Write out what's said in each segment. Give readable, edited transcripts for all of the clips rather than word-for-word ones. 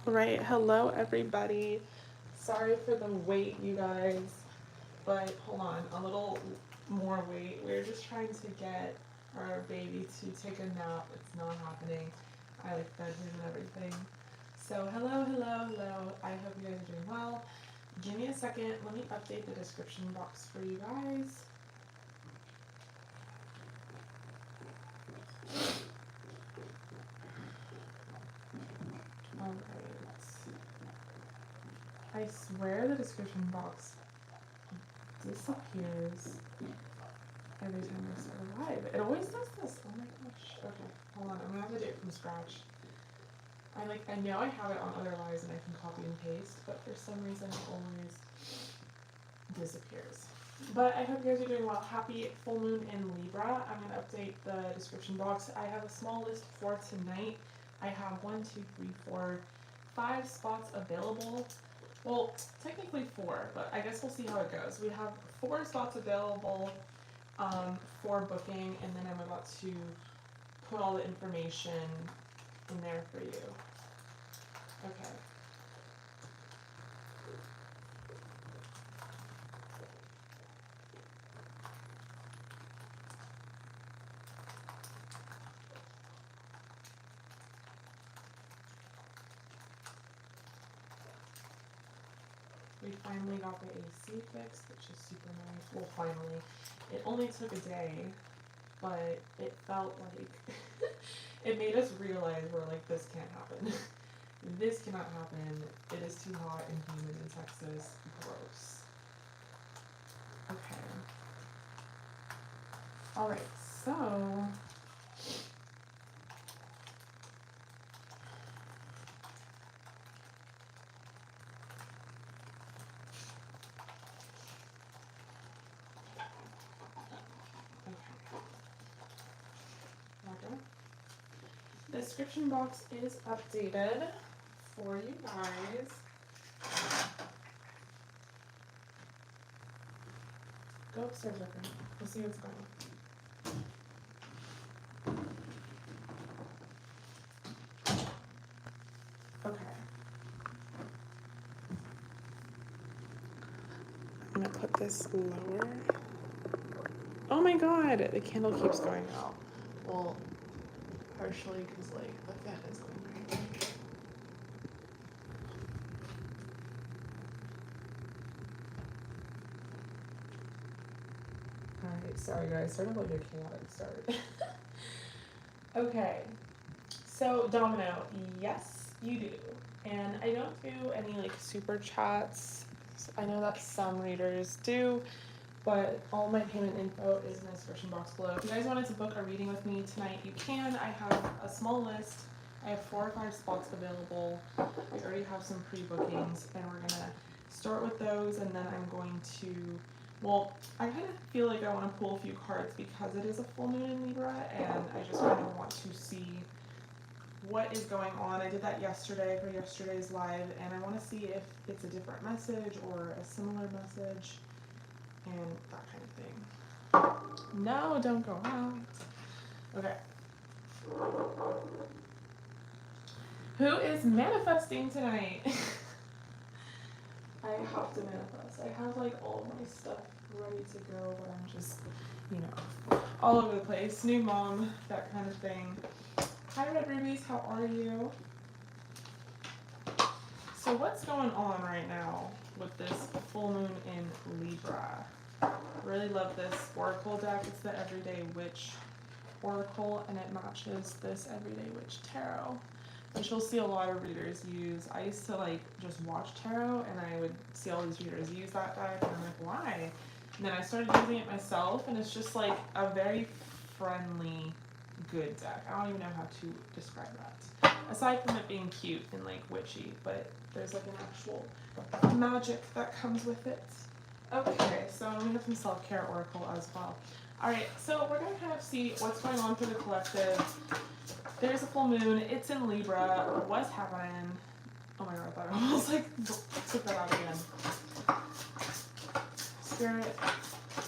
Right, hello everybody. Sorry for the wait, you guys. But hold on, a little more wait. We're just trying to get our baby to take a nap. It's not happening. I like fed him and everything. So hello, hello, hello. I hope you guys are doing well. Give me a second. Let me update the description box for you guys. Alright. I swear the description box disappears every time I start a live. It always does this. Oh my gosh. Okay, hold on. I'm gonna have to do it from scratch. I know I have it on other lives and I can copy and paste, but for some reason it always disappears. But I hope you guys are doing well. Happy full moon in Libra. I'm gonna update the description box. I have a small list for tonight. I have 1, 2, 3, 4, 5 spots available. Well, technically 4, but I guess we'll see how it goes. We have 4 spots available for booking, and then I'm about to put all the information in there for you. Okay. We finally got the AC fixed, which is super nice. Well, finally. It only took a day, but it felt like it made us realize we're like, this can't happen. This cannot happen. It is too hot and humid in Texas. Gross. Okay. Alright, so the description box is updated for you guys. Go upstairs with me. We'll see what's going on. Okay. I'm gonna put this lower. Oh my god, the candle keeps going out. Well, partially because like the fan is going right. Alright, sorry guys, sort of like a chaotic start. Okay, so Domino, yes you do. And I don't do any like super chats. I know that some readers do, but all my payment info is in the description box below. If you guys wanted to book a reading with me tonight, you can. I have a small list. I have 4 or 5 spots available. I already have some pre-bookings, and we're gonna start with those, and then I'm going to, well, I kind of feel like I want to pull a few cards because it is a full moon in Libra, and I just kind of want to see what is going on. I did that yesterday for yesterday's live, and I want to see if it's a different message or a similar message and that kind of thing. No, don't go out. Okay. Who is manifesting tonight? I have to manifest. I have like all of my stuff ready to go, but I'm just, you know, all over the place. New mom, that kind of thing. Hi Red Rubies, how are you? So what's going on right now with this full moon in Libra? Really love this oracle deck. It's the Everyday Witch Oracle, and it matches this Everyday Witch Tarot, which you'll see a lot of readers use. I used to like just watch tarot, and I would see all these readers use that deck, and I'm like, why? And then I started using it myself, and it's just like a very friendly, good deck. I don't even know how to describe that. Aside from it being cute and like witchy, but there's like an actual magic that comes with it. Okay, so we have some self-care oracle as well. Alright, so we're going to kind of see what's going on for the collective. There's a full moon. It's in Libra. What's happening? Oh my god, I thought I almost like took that out again. Spirit,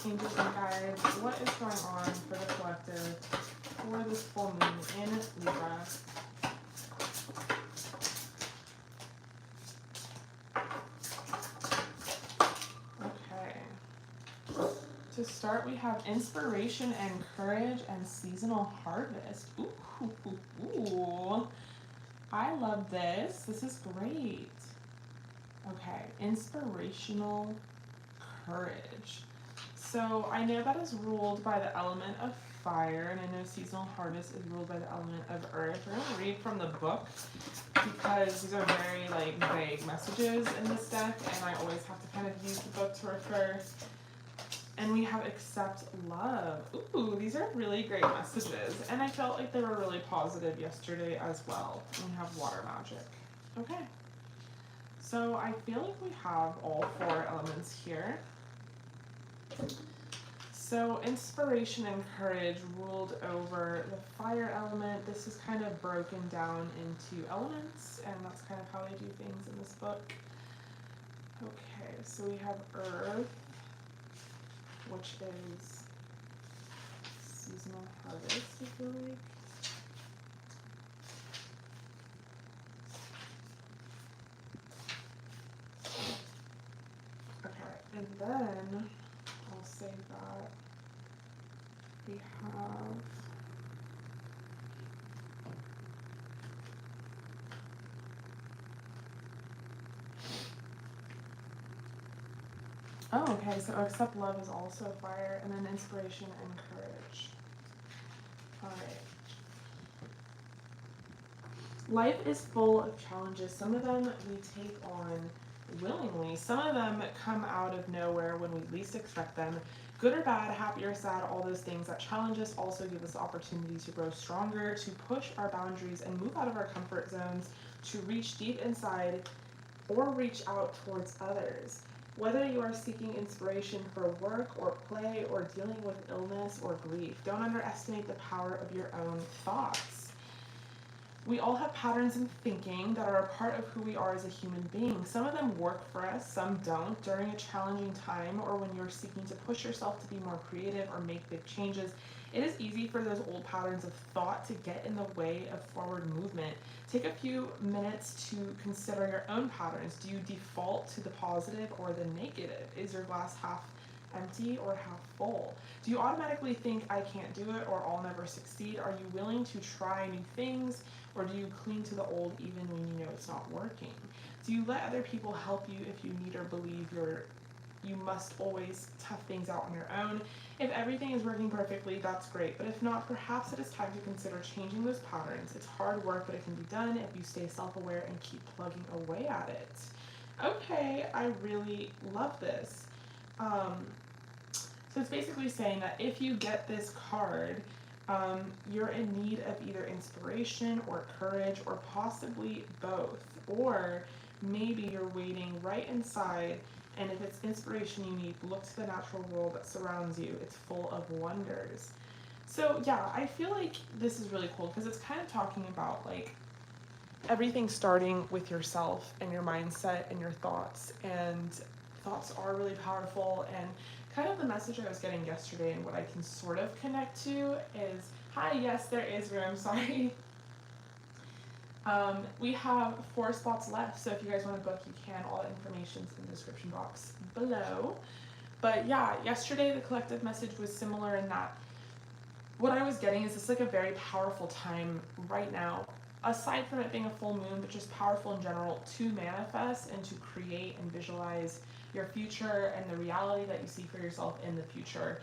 angels and guides, what is going on for the collective for this full moon in Libra? To start, we have inspiration and courage and seasonal harvest. Ooh. I love this. This is great. Okay, inspirational courage. So I know that is ruled by the element of fire, and I know seasonal harvest is ruled by the element of earth. We're going to read from the book because these are very like vague messages in this deck, and I always have to kind of use the book to refer. And we have accept love. Ooh, these are really great messages, and I felt like they were really positive yesterday as well. And we have water magic. Okay. So I feel like we have all 4 elements here. So inspiration and courage ruled over the fire element. This is kind of broken down into elements, and that's kind of how they do things in this book. Okay, so we have earth, which is seasonal harvest, I feel like. Okay, and then I'll say that we have okay, so accept love is also fire, and then inspiration and courage. Alright. Life is full of challenges. Some of them we take on willingly. Some of them come out of nowhere when we least expect them. Good or bad, happy or sad, all those things that challenge us also give us the opportunity to grow stronger, to push our boundaries and move out of our comfort zones, to reach deep inside or reach out towards others. Whether you are seeking inspiration for work or play or dealing with illness or grief, don't underestimate the power of your own thoughts. We all have patterns in thinking that are a part of who we are as a human being. Some of them work for us, some don't. During a challenging time or when you're seeking to push yourself to be more creative or make big changes, it is easy for those old patterns of thought to get in the way of forward movement. Take a few minutes to consider your own patterns. Do you default to the positive or the negative? Is your glass half empty or half full? Do you automatically think I can't do it or I'll never succeed? Are you willing to try new things, or do you cling to the old even when you know it's not working? Do you let other people help you if you need or believe you must always tough things out on your own? If everything is working perfectly, that's great, but if not, perhaps it is time to consider changing those patterns. It's hard work, but it can be done if you stay self-aware and keep plugging away at it. Okay, I really love this. So it's basically saying that if you get this card, you're in need of either inspiration or courage or possibly both. Or maybe you're waiting right inside, and if it's inspiration you need, look to the natural world that surrounds you. It's full of wonders. So yeah, I feel like this is really cool because it's kind of talking about like everything starting with yourself and your mindset and your thoughts, and thoughts are really powerful. And kind of the message I was getting yesterday and what I can sort of connect to is, hi, yes, there is room, sorry. We have 4 spots left, so if you guys want to book, you can. All the information's in the description box below. But yeah, yesterday the collective message was similar in that what I was getting is this like a very powerful time right now, aside from it being a full moon, but just powerful in general, to manifest and to create and visualize your future and the reality that you see for yourself in the future.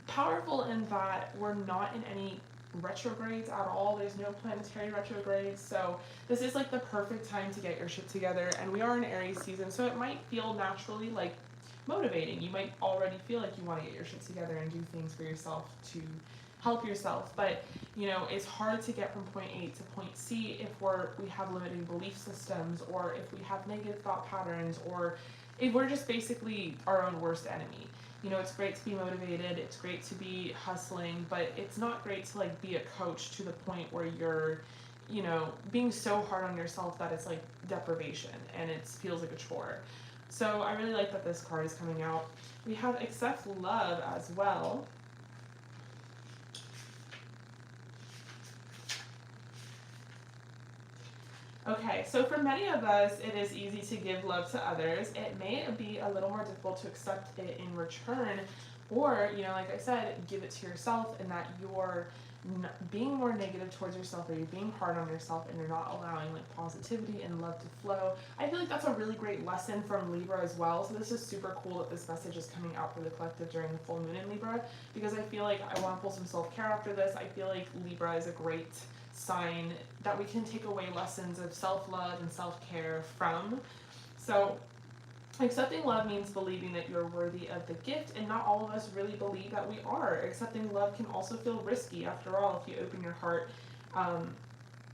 Powerful in that we're not in any retrogrades at all. There's no planetary retrogrades, so this is like the perfect time to get your shit together. And we are in Aries season, so it might feel naturally like motivating. You might already feel like you want to get your shit together and do things for yourself to help yourself, but you know, it's hard to get from point A to point C if we have limiting belief systems, or if we have negative thought patterns, or if we're just basically our own worst enemy. You know, it's great to be motivated, it's great to be hustling, but it's not great to like be a coach to the point where you're, you know, being so hard on yourself that it's like deprivation and it feels like a chore. So I really like that this card is coming out. We have accept love as well. Okay, so for many of us, it is easy to give love to others. It may be a little more difficult to accept it in return, Or, you know, like I said, give it to yourself, and that you're being more negative towards yourself, or you're being hard on yourself, and you're not allowing like positivity and love to flow. I feel like that's a really great lesson from Libra as well. So this is super cool that this message is coming out for the collective during the full moon in Libra, because I feel like I want to pull some self-care after this. I feel like Libra is a great sign that we can take away lessons of self-love and self-care from. So accepting love means believing that you're worthy of the gift, and not all of us really believe that we are. Accepting love can also feel risky. After all, if you open your heart,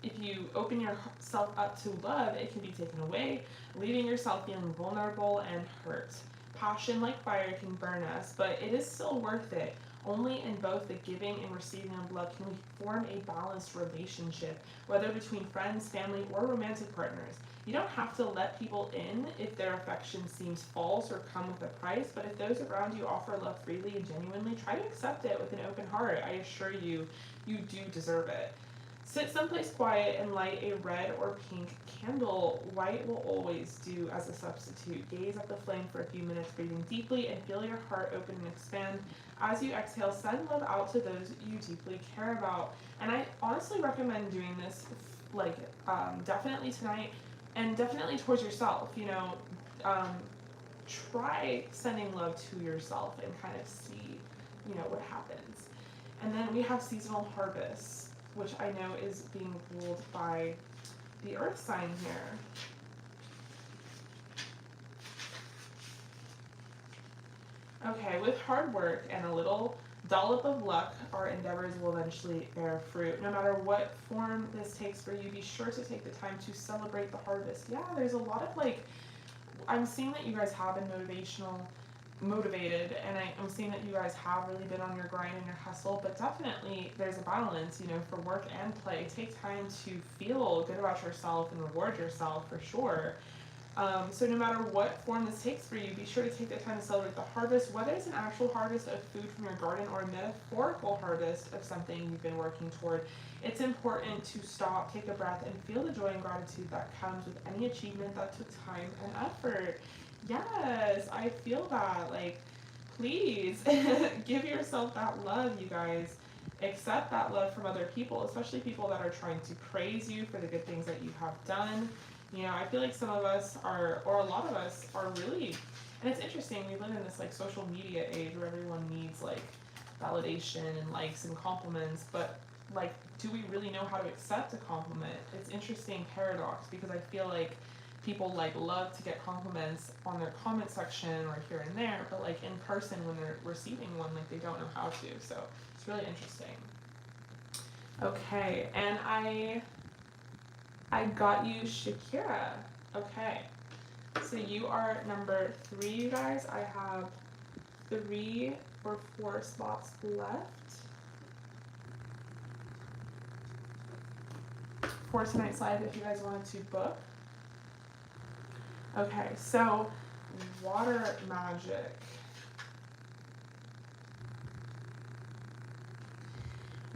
if you open yourself up to love, it can be taken away, leaving yourself feeling vulnerable and hurt. Passion, like fire, can burn us, but it is still worth it. Only in both the giving and receiving of love can we form a balanced relationship, whether between friends, family, or romantic partners. You don't have to let people in if their affection seems false or come with a price, but if those around you offer love freely and genuinely, try to accept it with an open heart. I assure you, you do deserve it. Sit someplace quiet and light a red or pink candle. White will always do as a substitute. Gaze at the flame for a few minutes, breathing deeply, and feel your heart open and expand. As you exhale, send love out to those you deeply care about. And I honestly recommend doing this, like, definitely tonight, and definitely towards yourself. You know, try sending love to yourself and kind of see, you know, what happens. And then we have seasonal harvests, which I know is being ruled by the earth sign here. Okay, with hard work and a little dollop of luck, our endeavors will eventually bear fruit. No matter what form this takes for you, be sure to take the time to celebrate the harvest. Yeah, there's a lot of like, I'm seeing that you guys have been motivated, and I'm seeing that you guys have really been on your grind and your hustle, but definitely there's a balance, you know, for work and play. Take time to feel good about yourself and reward yourself for sure. So no matter what form this takes for you, be sure to take the time to celebrate the harvest, whether it's an actual harvest of food from your garden or a metaphorical harvest of something you've been working toward. It's important to stop, take a breath, and feel the joy and gratitude that comes with any achievement that took time and effort. Yes, I feel that. Like, please give yourself that love, you guys. Accept that love from other people, especially people that are trying to praise you for the good things that you have done. You know, I feel like some of us are, or a lot of us are really, and it's interesting, we live in this like social media age where everyone needs like validation and likes and compliments, but like, do we really know how to accept a compliment? It's interesting paradox, because I feel like people like love to get compliments on their comment section or here and there, but like in person when they're receiving one, like they don't know how to. So it's really interesting. Okay, and I got you Shakira. Okay, so you are number 3, you guys. I have 3 or 4 spots left for tonight's live if you guys wanted to book. Okay, so water magic.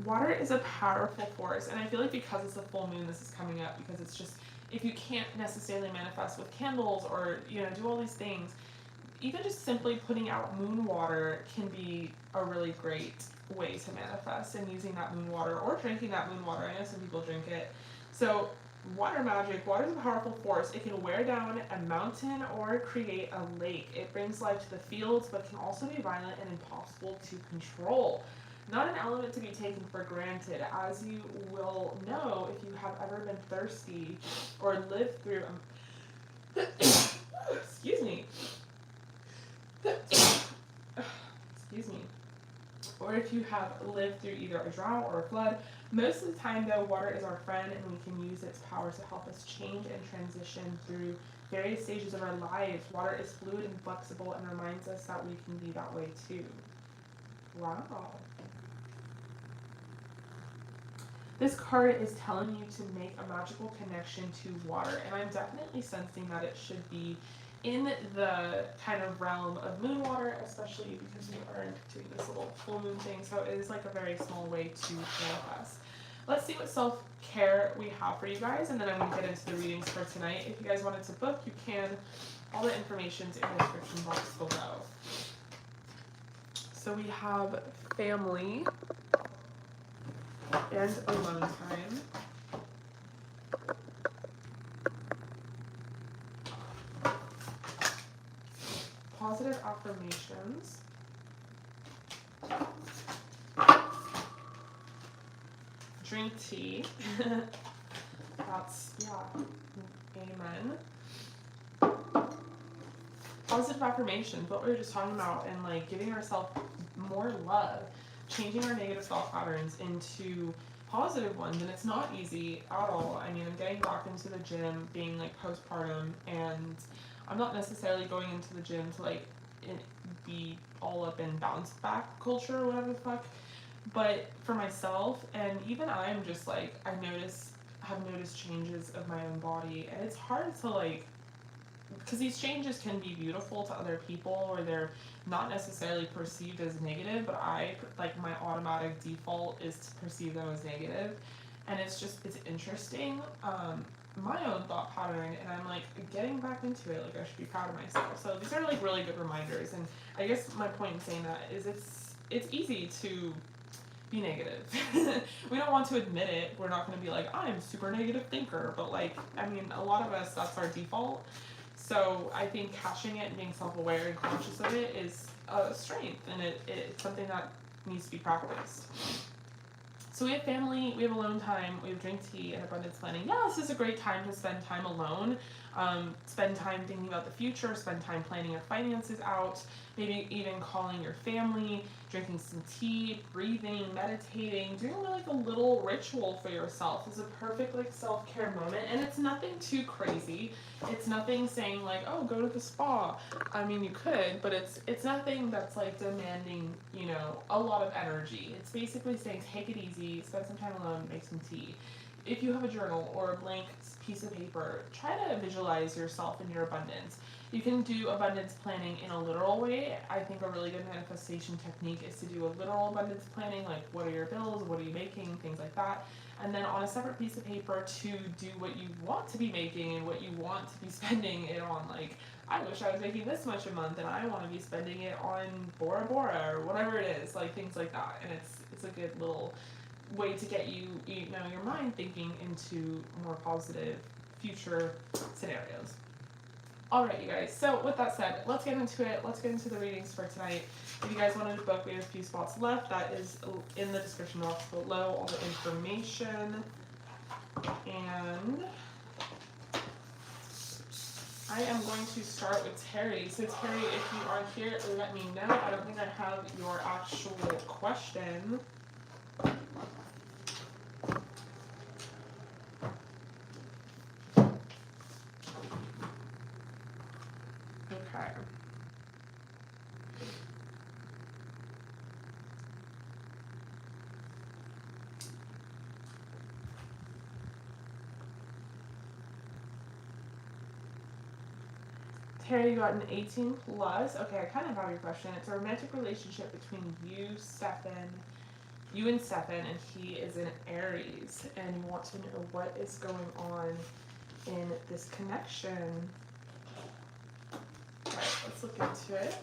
Water is a powerful force, and I feel like because it's a full moon, this is coming up, because it's just, if you can't necessarily manifest with candles or, you know, do all these things, even just simply putting out moon water can be a really great way to manifest, and using that moon water or drinking that moon water. I know some people drink it. So water magic, water is a powerful force. It can wear down a mountain or create a lake. It brings life to the fields, but can also be violent and impossible to control. Not an element to be taken for granted, as you will know if you have ever been thirsty or lived through excuse me. Excuse me. Or if you have lived through either a drought or a flood. Most of the time, though, water is our friend, and we can use its power to help us change and transition through various stages of our lives. Water is fluid and flexible and reminds us that we can be that way too. Wow. This card is telling you to make a magical connection to water, and I'm definitely sensing that it should be in the kind of realm of moon water, especially because we are doing this little full moon thing, so it is like a very small way to manifest. Let's see what self-care we have for you guys, and then I'm going to get into the readings for tonight. If you guys wanted to book, you can. All the information's in the description box below. So we have family and alone time. Positive affirmations. Drink tea. That's, yeah, amen. Positive affirmations, what we were just talking about, and like giving ourselves more love, changing our negative thought patterns into positive ones. And it's not easy at all. I mean, I'm getting back into the gym, being like postpartum, and I'm not necessarily going into the gym to like be all up in bounce back culture or whatever the fuck, but for myself, and even I'm just like, have noticed changes of my own body, and it's hard to like, because these changes can be beautiful to other people, or they're not necessarily perceived as negative, but like, my automatic default is to perceive them as negative, and it's interesting, my own thought pattern, and I'm like getting back into it, like I should be proud of myself. So these are like really good reminders, and I guess my point in saying that is it's easy to be negative. We don't want to admit it. We're not going to be like, I'm a super negative thinker, but like, I mean, a lot of us, that's our default. So I think catching it and being self-aware and conscious of it is a strength, and it's something that needs to be practiced. So we have family, we have alone time, we have drink tea, and abundance planning. Yeah, this is a great time to spend time alone. Spend time thinking about the future, spend time planning your finances out, maybe even calling your family, drinking some tea, breathing, meditating, doing like a little ritual for yourself is a perfect like self-care moment. And it's nothing too crazy. It's nothing saying like, oh, go to the spa. I mean, you could, but it's nothing that's like demanding, you know, a lot of energy. It's basically saying take it easy, spend some time alone, make some tea. If you have a journal or a blank piece of paper, try to visualize yourself in your abundance. You can do abundance planning in a literal way. I think a really good manifestation technique is to do a literal abundance planning, like what are your bills, what are you making, things like that. And then on a separate piece of paper to do what you want to be making and what you want to be spending it on. Like, I wish I was making this much a month and I want to be spending it on Bora Bora or whatever it is, like things like that. And it's a good little way to get you know, your mind thinking into more positive future scenarios. Alright, you guys, so with that said, let's get into it. Let's get into the readings for tonight. If you guys wanted to book, we have a few spots left. That is in the description box below, all the information. And I am going to start with Terry. So Terry, if you are here, let me know. I don't think I have your actual question. Okay. Terry, you got an 18 plus. Okay, I kind of have your question. It's a romantic relationship between you and Stefan, and he is in Aries, and you want to know what is going on in this connection. Alright, let's look into it.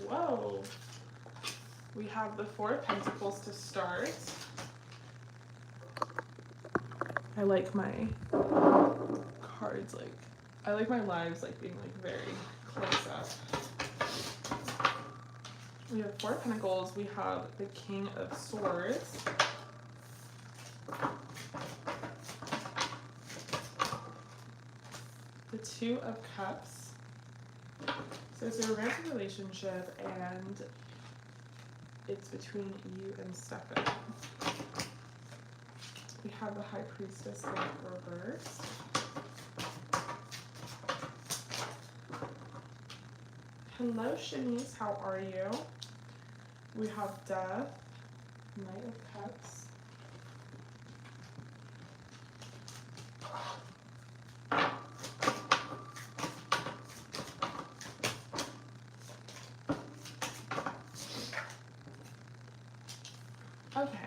Whoa. We have the Four of Pentacles to start. I like my cards, like, I like my lives, like, being, like, very close up. We have Four of Pentacles. We have the King of Swords. The Two of Cups. So it's a romantic relationship, and it's between you and Stefan. We have the High Priestess in reverse. Hello, Shanice. How are you? We have Death, Knight of Cups. Okay.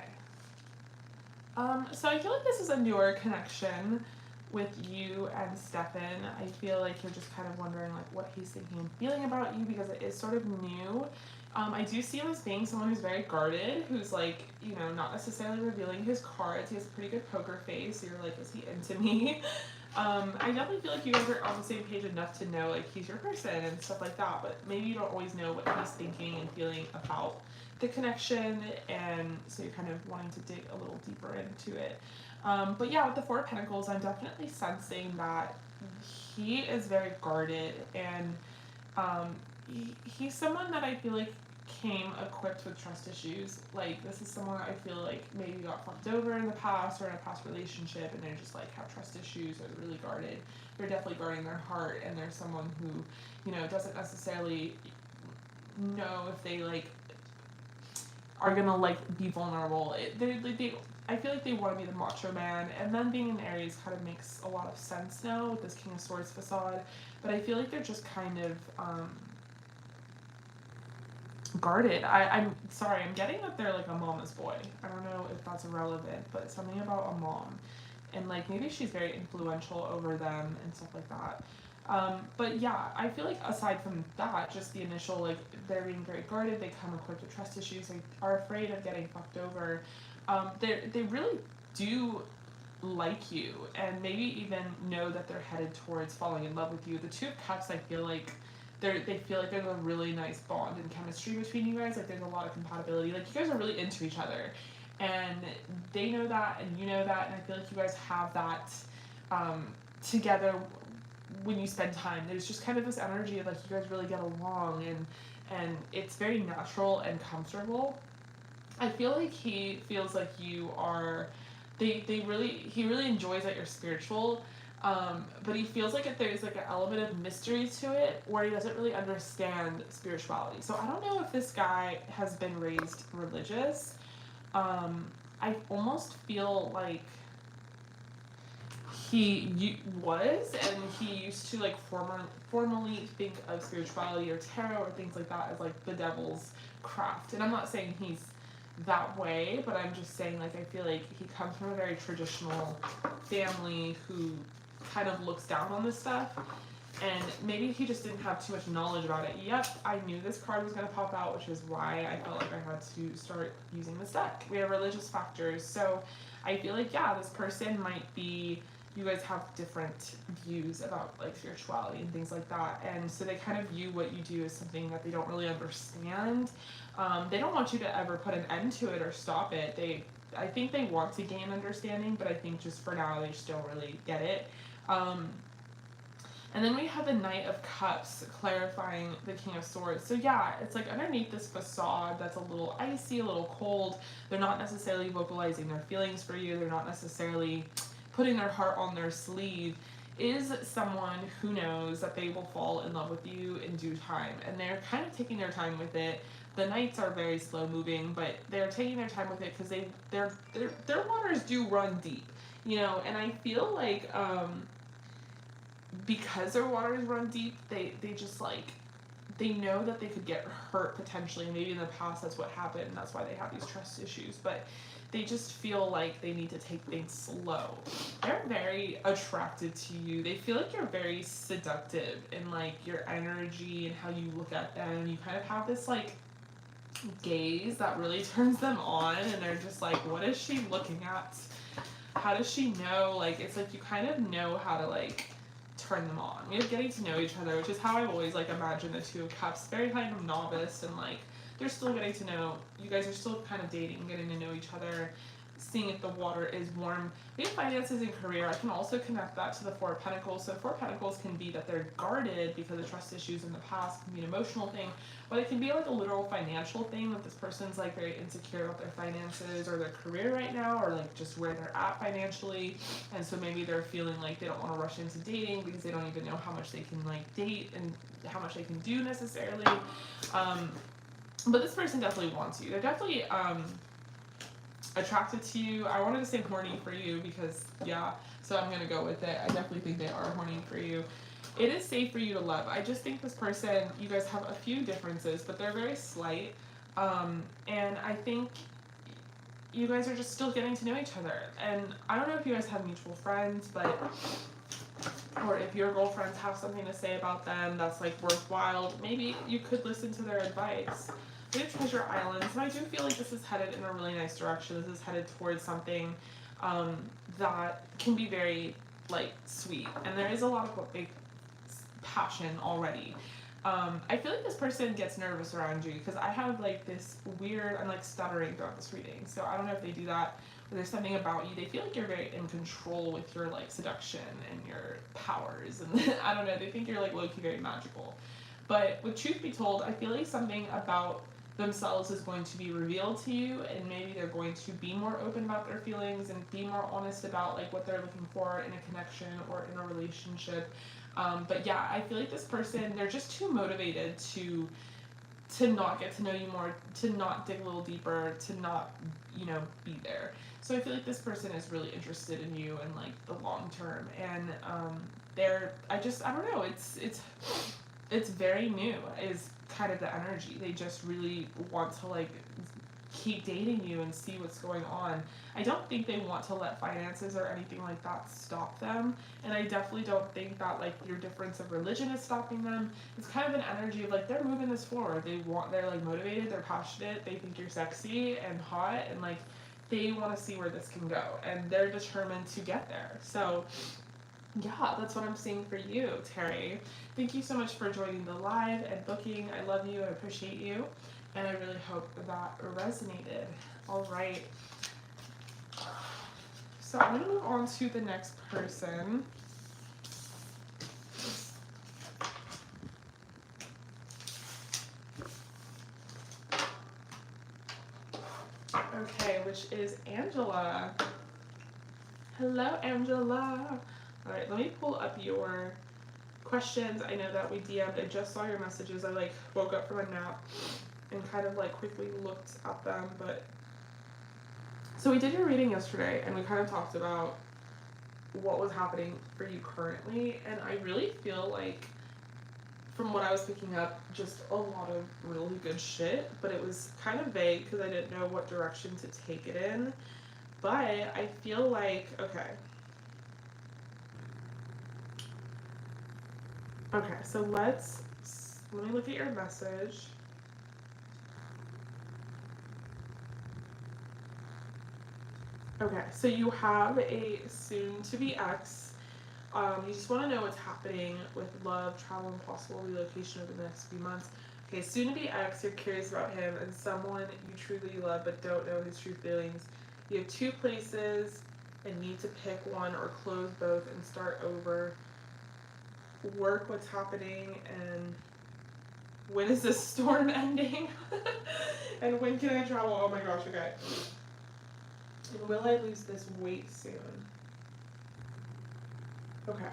So I feel like this is a newer connection. with you and Stefan. I feel like you're just kind of wondering like what he's thinking and feeling about you because it is sort of new. I do see him as being someone who's very guarded, who's like, you know, not necessarily revealing his cards. He has a pretty good poker face. You're like, is he into me? I definitely feel like you guys are on the same page enough to know like he's your person and stuff like that, but maybe you don't always know what he's thinking and feeling about the connection, and so you're kind of wanting to dig a little deeper into it. But yeah, with the Four of Pentacles, I'm definitely sensing that he is very guarded, and he's someone that I feel like came equipped with trust issues. Like, this is someone I feel like maybe got fucked over in the past or in a past relationship, and they're just like have trust issues or they're really guarded. They're definitely guarding their heart, and they're someone who, you know, doesn't necessarily know if they like are gonna like be vulnerable. I feel like they want to be the macho man, and then being in Aries kind of makes a lot of sense now with this King of Swords facade, but I feel like they're just kind of guarded. I'm sorry, I'm getting that they're like a mama's boy. I don't know if that's irrelevant, but something about a mom, and like maybe she's very influential over them and stuff like that. But yeah, I feel like aside from that, just the initial, like, they're being very guarded, they come equipped with trust issues, they are afraid of getting fucked over. They really do like you, and maybe even know that they're headed towards falling in love with you. The Two of Cups, I feel like they feel like there's a really nice bond and chemistry between you guys. Like, there's a lot of compatibility. Like, you guys are really into each other, and they know that, and you know that, and I feel like you guys have that together when you spend time. There's just kind of this energy of like you guys really get along, and it's very natural and comfortable. I feel like he feels like you are, he really enjoys that you're spiritual, but he feels like if there's like an element of mystery to it where he doesn't really understand spirituality. So I don't know if this guy has been raised religious. I almost feel like he was, and he used to like formally think of spirituality or tarot or things like that as like the devil's craft. And I'm not saying he's that way, but I'm just saying like I feel like he comes from a very traditional family who kind of looks down on this stuff, and maybe he just didn't have too much knowledge about it. Yep, I knew this card was going to pop out, which is why I felt like I had to start using this deck. We have religious factors, so I feel like, yeah, this person might be, you guys have different views about like spirituality and things like that, and so they kind of view what you do as something that they don't really understand. They don't want you to ever put an end to it or stop it. I think they want to gain understanding, but I think just for now they just don't really get it. And then we have the Knight of Cups clarifying the King of Swords. So yeah, it's like underneath this facade that's a little icy, a little cold. They're not necessarily vocalizing their feelings for you. They're not necessarily putting their heart on their sleeve, is someone who knows that they will fall in love with you in due time. And they're kind of taking their time with it. The Knights are very slow moving, but they're taking their time with it because their waters do run deep, you know, and I feel like because their waters run deep, they just like, they know that they could get hurt potentially. Maybe in the past that's what happened, and that's why they have these trust issues, but they just feel like they need to take things slow. They're very attracted to you. They feel like you're very seductive in like your energy and how you look at them. You kind of have this like gaze that really turns them on, and they're just like, what is she looking at? How does she know? Like, it's like you kind of know how to like turn them on. We have getting to know each other, which is how I've always like imagined the Two of Cups. Very kind of novice, and like they're still getting to know, you guys are still kind of dating, getting to know each other, seeing if the water is warm. We have finances and career. I can also connect that to the Four of Pentacles. So Four of Pentacles can be that they're guarded because of trust issues in the past. It can be an emotional thing, but it can be like a literal financial thing, that this person's like very insecure about their finances or their career right now, or like just where they're at financially. And so maybe they're feeling like they don't want to rush into dating because they don't even know how much they can like date and how much they can do necessarily. But this person definitely wants you. They're definitely attracted to you. I wanted to say horny for you because, yeah, so I'm going to go with it. I definitely think they are horny for you. It is safe for you to love. I just think this person, you guys have a few differences, but they're very slight. And I think you guys are just still getting to know each other. And I don't know if you guys have mutual friends, but, or if your girlfriends have something to say about them that's like worthwhile, maybe you could listen to their advice. We have Treasure Islands, and I do feel like this is headed in a really nice direction. This is headed towards something that can be very like sweet, and there is a lot of big passion already. I feel like this person gets nervous around you because I have like this weird, I'm like stuttering throughout this reading, so I don't know if they do that, or there's something about you, they feel like you're very in control with your like seduction and your powers, and I don't know, they think you're like low-key very magical. But with truth be told, I feel like something about themselves is going to be revealed to you, and maybe they're going to be more open about their feelings and be more honest about like what they're looking for in a connection or in a relationship. But yeah, I feel like this person, they're just too motivated to not get to know you more, to not dig a little deeper, to not, you know, be there. So I feel like this person is really interested in you and like the long term, and I don't know, it's very new is kind of the energy. They just really want to like keep dating you and see what's going on. I don't think they want to let finances or anything like that stop them, and I definitely don't think that like your difference of religion is stopping them. It's kind of an energy of like they're moving this forward. They're like motivated, they're passionate, they think you're sexy and hot, and like they want to see where this can go, and they're determined to get there. So yeah, that's what I'm seeing for you, Terry. Thank you so much for joining the live and booking. I love you, I appreciate you, and I really hope that resonated. All right. So I'm going to move on to the next person. Okay, which is Angela. Hello, Angela. All right, let me pull up your questions. I know that we DM'd. I just saw your messages. I like woke up from a nap and kind of like quickly looked at them. But so we did your reading yesterday, and we kind of talked about what was happening for you currently, and I really feel like from what I was picking up, just a lot of really good shit, but it was kind of vague because I didn't know what direction to take it in. But I feel like, okay, so let me look at your message. Okay, so you have a soon-to-be ex. You just want to know what's happening with love, travel, and possible relocation over the next few months. Okay, soon-to-be ex, you're curious about him and someone you truly love but don't know his true feelings. You have two places and need to pick one or close both and start over. Work what's happening, and when is this storm ending? And when can I travel? Oh my gosh, okay. And will I lose this weight soon? Okay.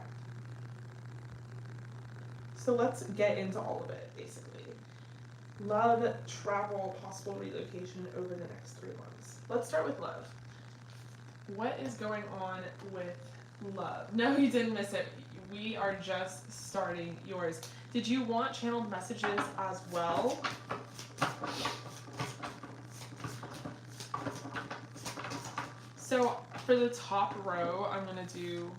So let's get into all of it, basically. Love, travel, possible relocation over the next 3 months. Let's start with love. What is going on with love? No, you didn't miss it. We are just starting yours. Did you want channeled messages as well? So for the top row, I'm going to do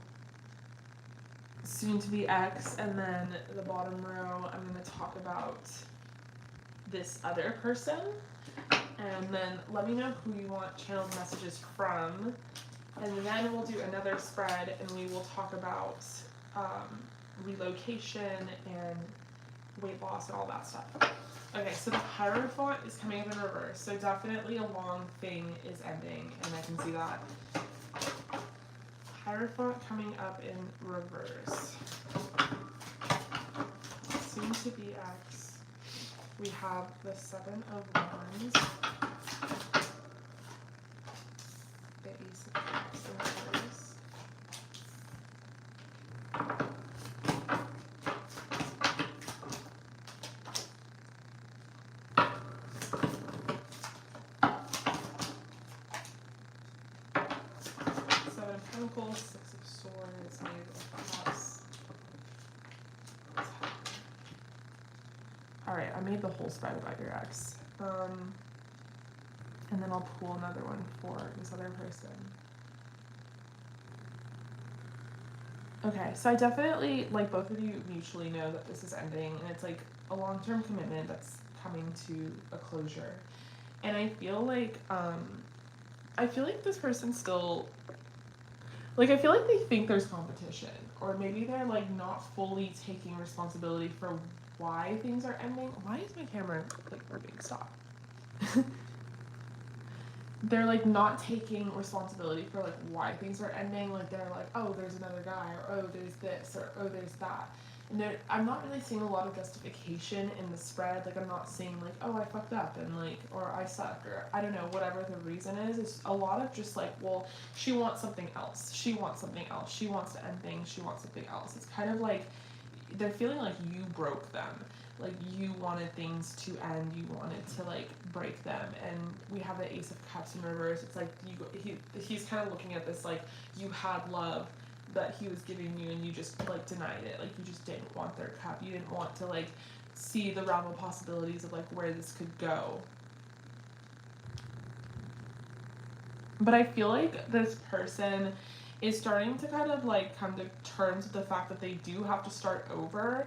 soon to be ex, and then the bottom row, I'm going to talk about this other person. And then let me know who you want channeled messages from. And then we'll do another spread, and we will talk about relocation and weight loss and all that stuff. Okay, so the Hierophant is coming up in reverse, so definitely a long thing is ending, and I can see that. Hierophant coming up in reverse. Soon to be ex. We have the Seven of Wands. The Ace of Cups in reverse. Seven of Pentacles, Six of Swords, Knave of Cups. Alright, I made the whole spread about your ex. And then I'll pull another one for this other person. Okay, so I definitely, like, both of you mutually know that this is ending, and it's like a long-term commitment that's coming to a closure. And I feel like this person still, like, I feel like they think there's competition, or maybe they're like not fully taking responsibility for why things are ending. Why is my camera like moving? Stop. They're like not taking responsibility for like why things are ending. Like they're like, oh, there's another guy, or oh, there's this, or oh, there's that. And I'm not really seeing a lot of justification in the spread. Like I'm not seeing like, oh, I fucked up and like, or I suck, or I don't know, whatever the reason is. It's a lot of just like, well, she wants something else. She wants something else. She wants to end things. She wants something else. It's kind of like they're feeling like you broke them. Like you wanted things to end, you wanted to like break them, and we have the Ace of Cups in reverse. It's like he's kind of looking at this like you had love that he was giving you, and you just like denied it. Like you just didn't want their cup. You didn't want to like see the realm of possibilities of like where this could go. But I feel like this person is starting to kind of like come to terms with the fact that they do have to start over.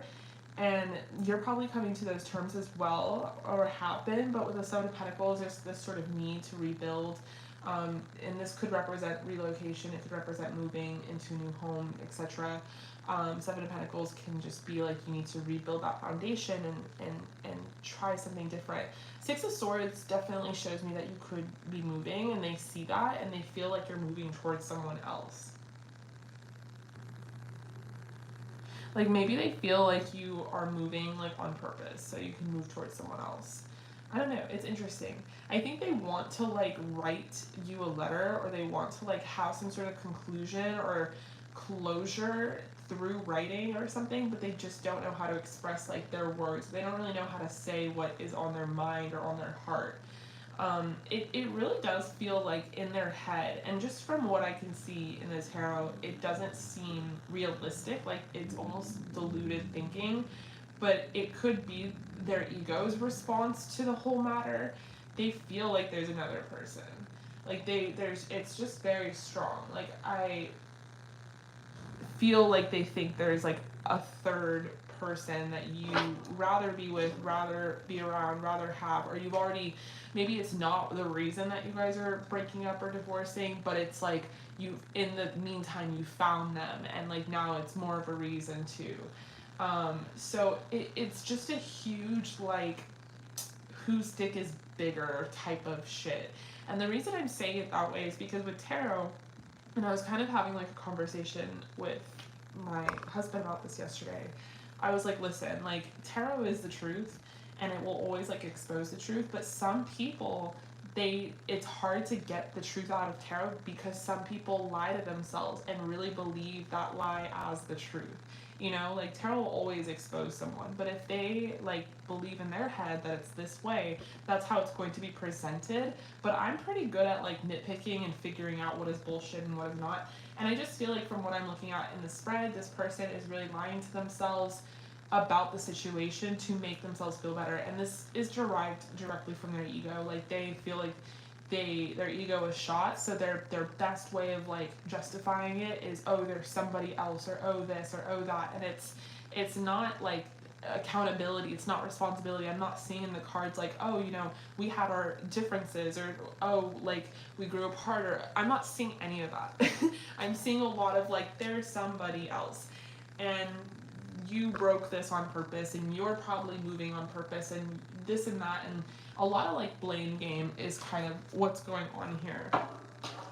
And you're probably coming to those terms as well, or have been, but with the Seven of Pentacles, there's this sort of need to rebuild. And this could represent relocation, it could represent moving into a new home, etc. Seven of Pentacles can just be like you need to rebuild that foundation and try something different. Six of Swords definitely shows me that you could be moving, and they see that, and they feel like you're moving towards someone else. Like maybe they feel like you are moving like on purpose so you can move towards someone else. I don't know, it's interesting. I think they want to like write you a letter, or they want to like have some sort of conclusion or closure through writing or something, but they just don't know how to express like their words. They don't really know how to say what is on their mind or on their heart. It really does feel like in their head, and just from what I can see in this tarot, it doesn't seem realistic, like it's almost deluded thinking, but it could be their ego's response to the whole matter. They feel like there's another person. Like it's just very strong. Like I feel like they think there's like a third person that you rather be with, rather be around, rather have, or you've already, maybe it's not the reason that you guys are breaking up or divorcing, but it's like you, in the meantime, you found them, and like now it's more of a reason to. So it's just a huge like whose dick is bigger type of shit. And the reason I'm saying it that way is because with tarot, and I was kind of having like a conversation with my husband about this yesterday. I was like, listen, like tarot is the truth, and it will always like expose the truth, but some people, it's hard to get the truth out of tarot because some people lie to themselves and really believe that lie as the truth. You know, like tarot will always expose someone, but if they like believe in their head that it's this way, that's how it's going to be presented. But I'm pretty good at like nitpicking and figuring out what is bullshit and what is not. And I just feel like from what I'm looking at in the spread, this person is really lying to themselves about the situation to make themselves feel better. And this is derived directly from their ego. Like they feel like their ego is shot, so their best way of like justifying it is, oh, there's somebody else, or oh this, or oh that. And it's not like accountability, it's not responsibility. I'm not seeing in the cards like, oh, you know, we had our differences, or oh, like we grew apart, or I'm not seeing any of that. I'm seeing a lot of like there's somebody else, and you broke this on purpose, and you're probably moving on purpose, and this and that, and a lot of like blame game is kind of what's going on here.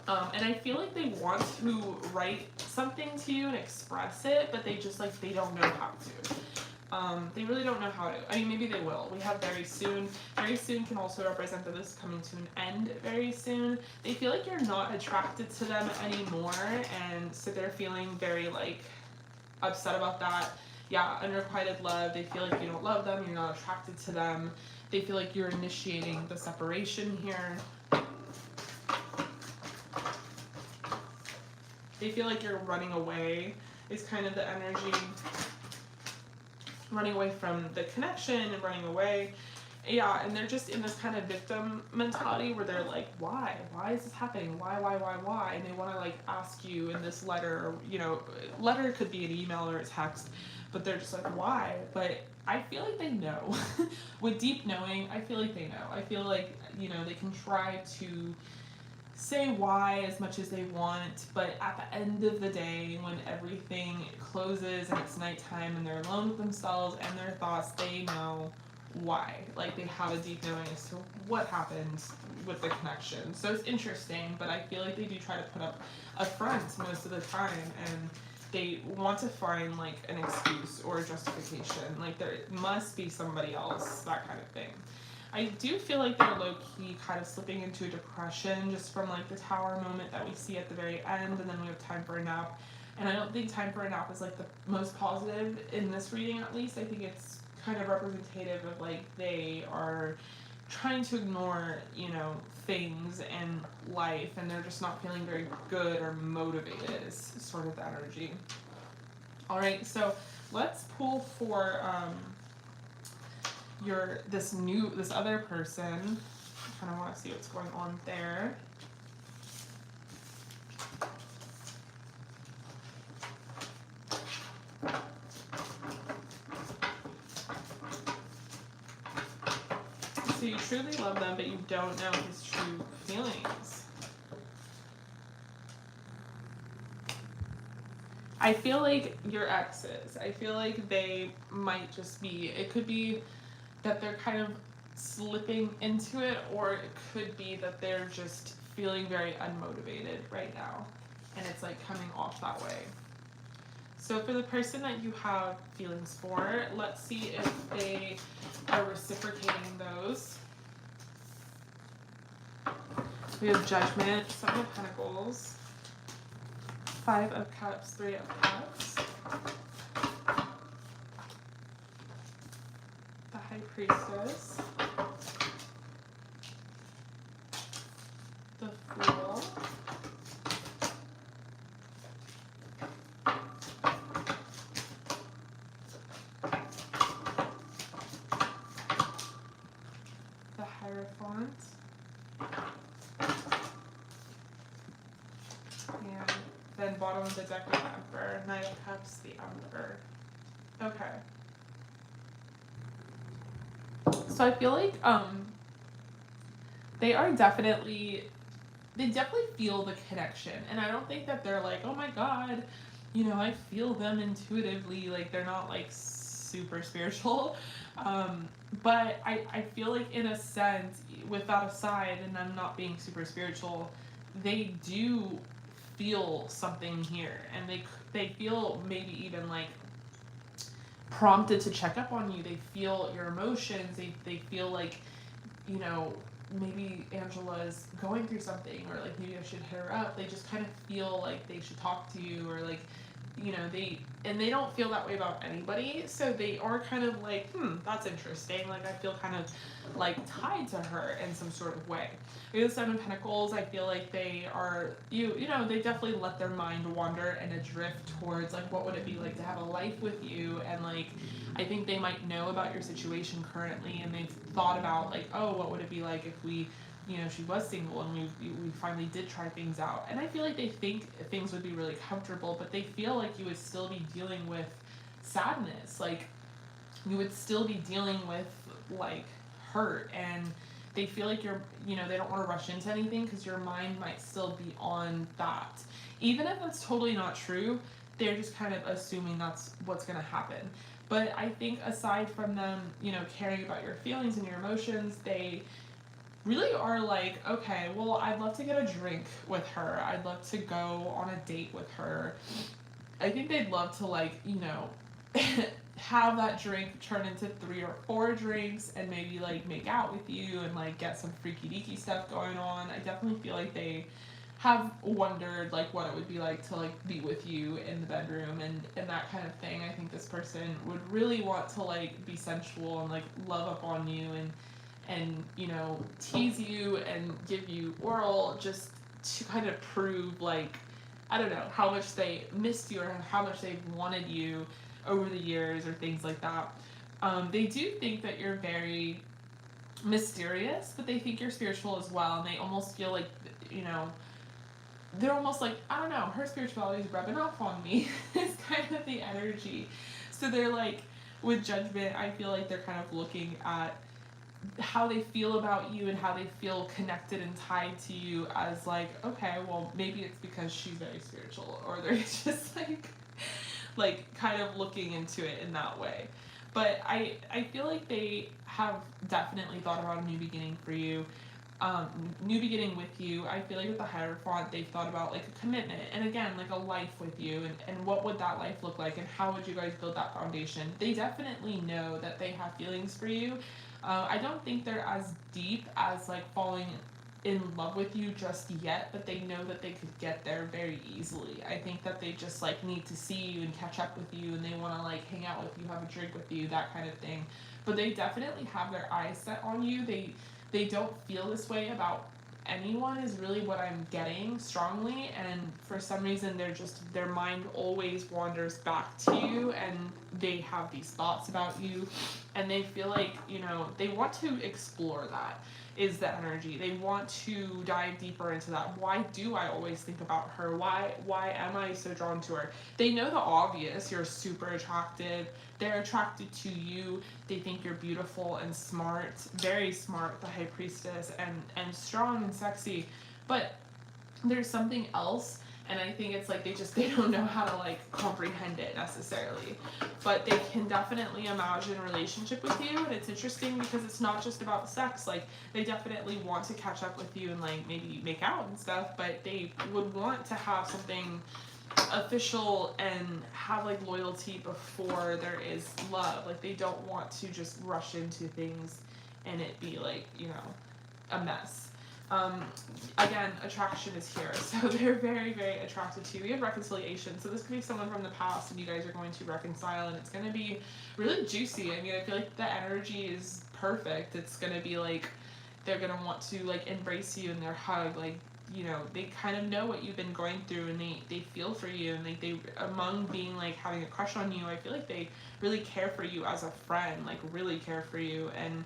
And I feel like they want to write something to you and express it, but they just like, they don't know how to. They really don't know how to. I mean, maybe they will. We have very soon. Very soon can also represent that this is coming to an end very soon. They feel like you're not attracted to them anymore, and so they're feeling very like upset about that. Yeah, unrequited love. They feel like you don't love them, you're not attracted to them. They feel like you're initiating the separation here. They feel like you're running away is kind of the energy. Running away from the connection and running away. Yeah, and they're just in this kind of victim mentality where they're like, why? Why is this happening? Why? And they want to like ask you in this letter, or, you know, letter could be an email or a text, but they're just like, why? But I feel like they know. With deep knowing, I feel like they know. I feel like, you know, they can try to say why as much as they want, but at the end of the day, when everything closes and it's nighttime and they're alone with themselves and their thoughts, they know why. Like, they have a deep knowing as to what happened with the connection. So it's interesting, but I feel like they do try to put up a front most of the time, and they want to find like an excuse or a justification. Like, there must be somebody else, that kind of thing. I do feel like they're low-key kind of slipping into a depression just from like the tower moment that we see at the very end, and then we have time for a nap. And I don't think time for a nap is like the most positive in this reading, at least. I think it's kind of representative of like they are trying to ignore, you know, things and life, and they're just not feeling very good or motivated is sort of the energy. All right, so let's pull for this other person. I kind of want to see what's going on there. So you truly love them, but you don't know his true feelings. I feel like your exes, I feel like they might just be, it could be that they're kind of slipping into it, or it could be that they're just feeling very unmotivated right now, and it's like coming off that way. So for the person that you have feelings for, let's see if they are reciprocating those. We have Judgment, Seven of Pentacles, Five of Cups, Three of Cups, the High Priestess, the Fool, the Hierophant, and then bottom of the deck with the Emperor, Knight of Cups, the Emperor. Okay. So I feel like they definitely feel the connection, and I don't think that they're like, oh my god, you know, I feel them intuitively. Like, they're not like super spiritual, but I feel like in a sense, with that aside, and them not being super spiritual, they do feel something here, and they feel maybe even like prompted to check up on you. They feel your emotions. They feel like, you know, maybe Angela is going through something, or like maybe I should hit her up. They just kind of feel like they should talk to you, or like, you know, they don't feel that way about anybody, so they are kind of like, that's interesting. Like, I feel kind of like tied to her in some sort of way. With the Seven of Pentacles, I feel like they are, you know, they definitely let their mind wander and adrift towards like, what would it be like to have a life with you, and like, I think they might know about your situation currently, and they've thought about like, oh, what would it be like if we, you know, she was single and we finally did try things out. And I feel like they think things would be really comfortable, but they feel like you would still be dealing with sadness. Like, you would still be dealing with like hurt, and they feel like you're, you know, they don't want to rush into anything because your mind might still be on that. Even if that's totally not true, they're just kind of assuming that's what's going to happen. But I think aside from them, you know, caring about your feelings and your emotions, they really are like, okay, well, I'd love to get a drink with her. I'd love to go on a date with her. I think they'd love to, like, you know, have that drink turn into 3 or 4 drinks, and maybe like make out with you and like get some freaky deaky stuff going on. I definitely feel like they have wondered like what it would be like to like be with you in the bedroom and that kind of thing. I think this person would really want to like be sensual and like love up on you and you know, tease you and give you oral, just to kind of prove like, I don't know, how much they missed you or how much they've wanted you over the years or things like that. They do think that you're very mysterious, but they think you're spiritual as well, and they almost feel like, you know, they're almost like, I don't know, her spirituality is rubbing off on me. It's kind of the energy. So they're like, with judgment, I feel like they're kind of looking at how they feel about you and how they feel connected and tied to you as like, okay, well, maybe it's because she's very spiritual, or they're just like kind of looking into it in that way. But I feel like they have definitely thought about a new beginning for you. New beginning with you. I feel like with the Hierophant, they've thought about like a commitment, and again, like a life with you, and what would that life look like, and how would you guys build that foundation. They definitely know that they have feelings for you. I don't think they're as deep as like falling in love with you just yet, but they know that they could get there very easily. I think that they just like need to see you and catch up with you, and they want to like hang out with you, have a drink with you, that kind of thing. But they definitely have their eyes set on you. They don't feel this way about anyone, is really what I'm getting strongly, and for some reason their mind always wanders back to you, and they have these thoughts about you, and they feel like, you know, they want to explore that, is the energy. They want to dive deeper into that. Why do I always think about her? Why am I so drawn to her? They know the obvious. You're super attractive. They're attracted to you. They think you're beautiful and smart, very smart, the High Priestess, and strong and sexy. But there's something else, and I think it's like they don't know how to like comprehend it necessarily. But they can definitely imagine a relationship with you, and it's interesting because it's not just about sex. Like, they definitely want to catch up with you and like maybe make out and stuff, but they would want to have something official and have like loyalty before there is love. Like, they don't want to just rush into things and it be like, you know, a mess. Again, attraction is here, so they're very, very attracted to you. We have reconciliation, so this could be someone from the past and you guys are going to reconcile, and it's going to be really juicy. I mean, I feel like the energy is perfect. It's going to be like they're going to want to like embrace you in their hug, like, you know, they kind of know what you've been going through, and they feel for you, and they among being like having a crush on you, I feel like they really care for you as a friend, like really care for you, and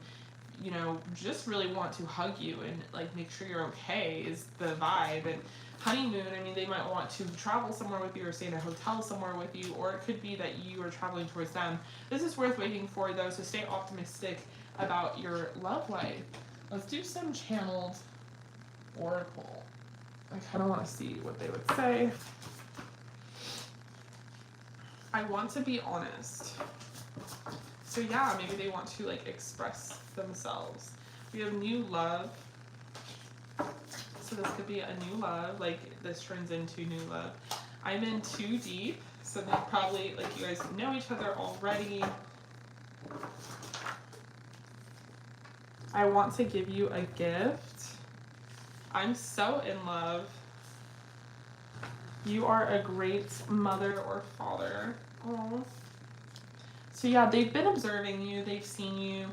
you know, just really want to hug you and like make sure you're okay is the vibe. And honeymoon, I mean, they might want to travel somewhere with you or stay in a hotel somewhere with you, or it could be that you are traveling towards them. This is worth waiting for though, so stay optimistic about your love life. Let's do some channeled oracle. I kind of want to see what they would say. I want to be honest. So yeah, maybe they want to like express themselves. We have new love. So this could be a new love, like this turns into new love. I'm in too deep, so they probably, like, you guys know each other already. I want to give you a gift. I'm so in love. You are a great mother or father. Aww. So yeah, they've been observing you, they've seen you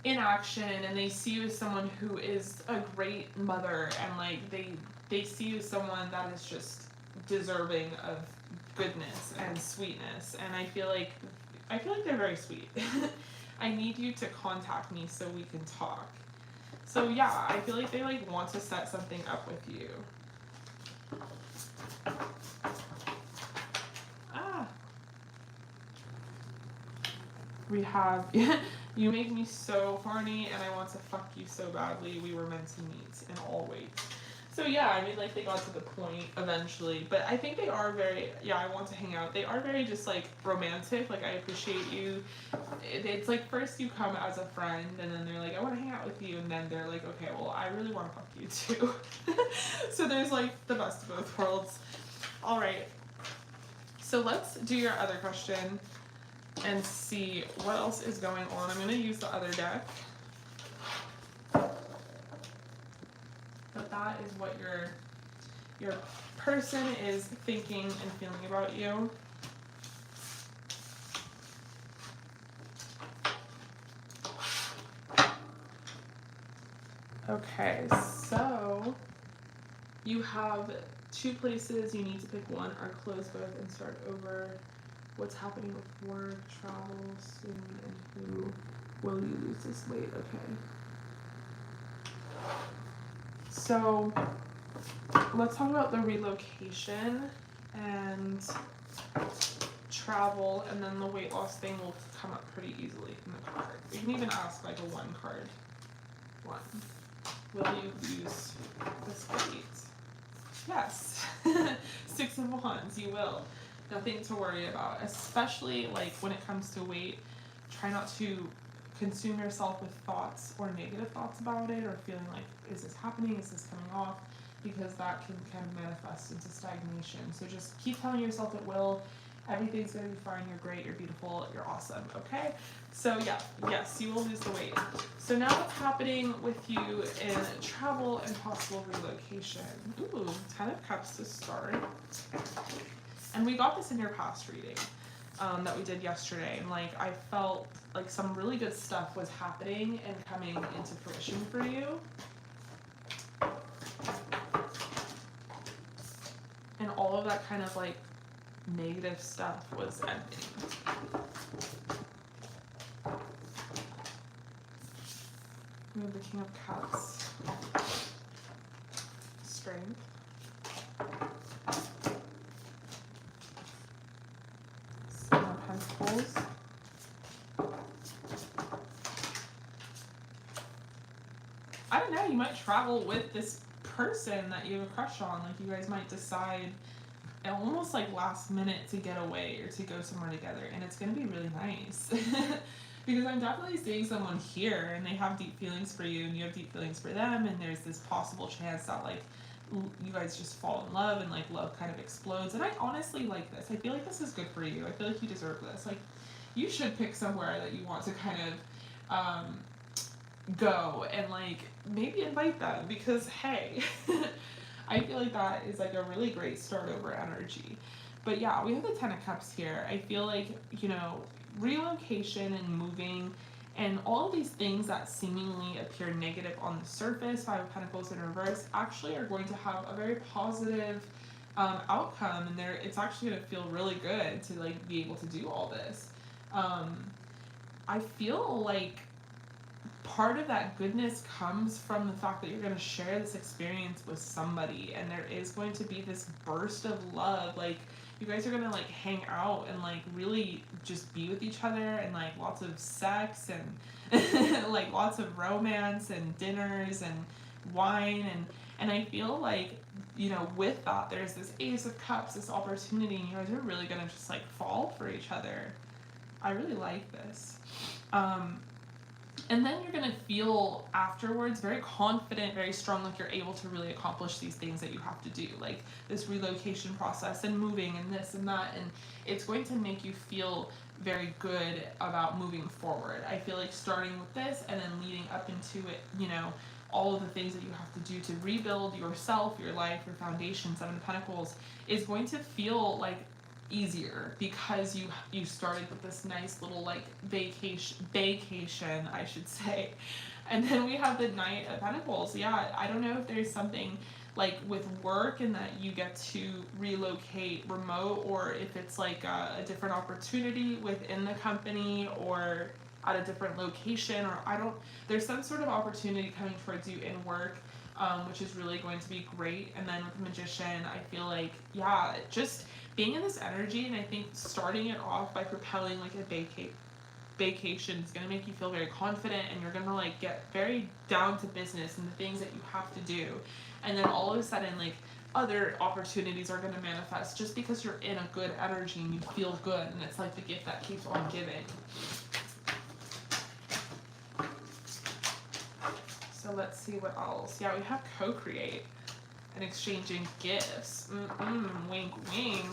in action, and they see you as someone who is a great mother, and like they see you as someone that is just deserving of goodness and sweetness, and I feel like they're very sweet. I need you to contact me so we can talk. So yeah, I feel like they like want to set something up with you. We have, you make me so horny and I want to fuck you so badly. We were meant to meet in all ways. So yeah, I mean, like, they got to the point eventually, but I think they are very, yeah, I want to hang out. They are very just like romantic. Like, I appreciate you. It's like first you come as a friend, and then they're like, I want to hang out with you, and then they're like, okay, well, I really want to fuck you too. So there's like the best of both worlds. All right. So let's do your other question and see what else is going on. I'm going to use the other deck. But that is what your person is thinking and feeling about you. Okay, so you have two places. You need to pick one or close both and start over. What's happening with work, travel, soon, and who Will you lose this weight? Okay. So let's talk about the relocation and travel, and then the weight loss thing will come up pretty easily in the card. You can even ask like a 1 card. 1. Will you lose this weight? Yes. 6 of Wands, you will. Nothing to worry about, especially like when it comes to weight. Try not to consume yourself with thoughts or negative thoughts about it, or feeling like, is this happening? Is this coming off? Because that can kind of manifest into stagnation. So just keep telling yourself it will. Everything's gonna be fine. You're great. You're beautiful. You're awesome. Okay. So yeah, yes, you will lose the weight. So now what's happening with you in travel and possible relocation? Ooh, 10 of Cups to start. And we got this in your past reading that we did yesterday. And like, I felt like some really good stuff was happening and coming into fruition for you. And all of that kind of like negative stuff was ending. We have the King of Cups. Strength. Seven of Pentacles. I don't know, you might travel with this person that you have a crush on. Like, you guys might decide almost like last minute to get away or to go somewhere together, and it's going to be really nice. Because I'm definitely seeing someone here and they have deep feelings for you and you have deep feelings for them, and there's this possible chance that like you guys just fall in love and like love kind of explodes. And I honestly like this. I feel like this is good for you. I feel like you deserve this. Like, you should pick somewhere that you want to kind of go and like maybe invite them, because hey, I feel like that is like a really great start over energy. But yeah, we have the 10 of Cups here. I feel like, you know, relocation and moving and all of these things that seemingly appear negative on the surface, 5 of Pentacles in reverse, actually are going to have a very positive outcome, and it's actually going to feel really good to like be able to do all this. I feel like part of that goodness comes from the fact that you're going to share this experience with somebody, and there is going to be this burst of love. Like, you guys are going to like hang out and like really just be with each other, and like lots of sex and like lots of romance and dinners and wine, and I feel like, you know, with that there's this Ace of Cups, this opportunity, and you guys are really going to just like fall for each other. I really like this. And then you're going to feel afterwards very confident, very strong, like you're able to really accomplish these things that you have to do, like this relocation process and moving and this and that, and it's going to make you feel very good about moving forward. I feel like starting with this and then leading up into it, you know, all of the things that you have to do to rebuild yourself, your life, your foundation, 7 of Pentacles, is going to feel like easier, because you started with this nice little like vacation I should say. And then we have the Knight of Pentacles. Yeah, I don't know if there's something like with work and that you get to relocate remote, or if it's like a different opportunity within the company or at a different location, or there's some sort of opportunity coming towards you in work, which is really going to be great. And then with the Magician, I feel like, yeah, just being in this energy, and I think starting it off by propelling like a vacation is going to make you feel very confident, and you're going to like get very down to business and the things that you have to do. And then all of a sudden, like, other opportunities are going to manifest just because you're in a good energy and you feel good, and it's like the gift that keeps on giving. So let's see what else. Yeah, we have co-create and exchanging gifts. Wink, wink.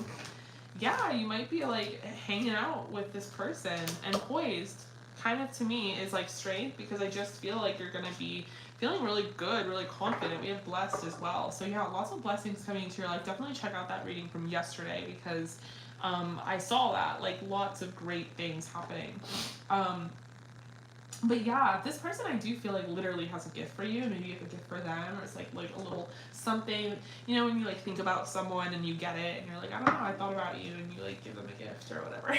Yeah, you might be like hanging out with this person, and poised kind of to me is like strength, because I just feel like you're going to be feeling really good, really confident. We have blessed as well. So yeah, lots of blessings coming into your life. Definitely check out that reading from yesterday, because I saw that, like, lots of great things happening. But yeah, this person I do feel like literally has a gift for you. Maybe you have a gift for them, or it's like a little something, you know, when you like think about someone and you get it and you're like, I don't know, I thought about you, and you like give them a gift or whatever.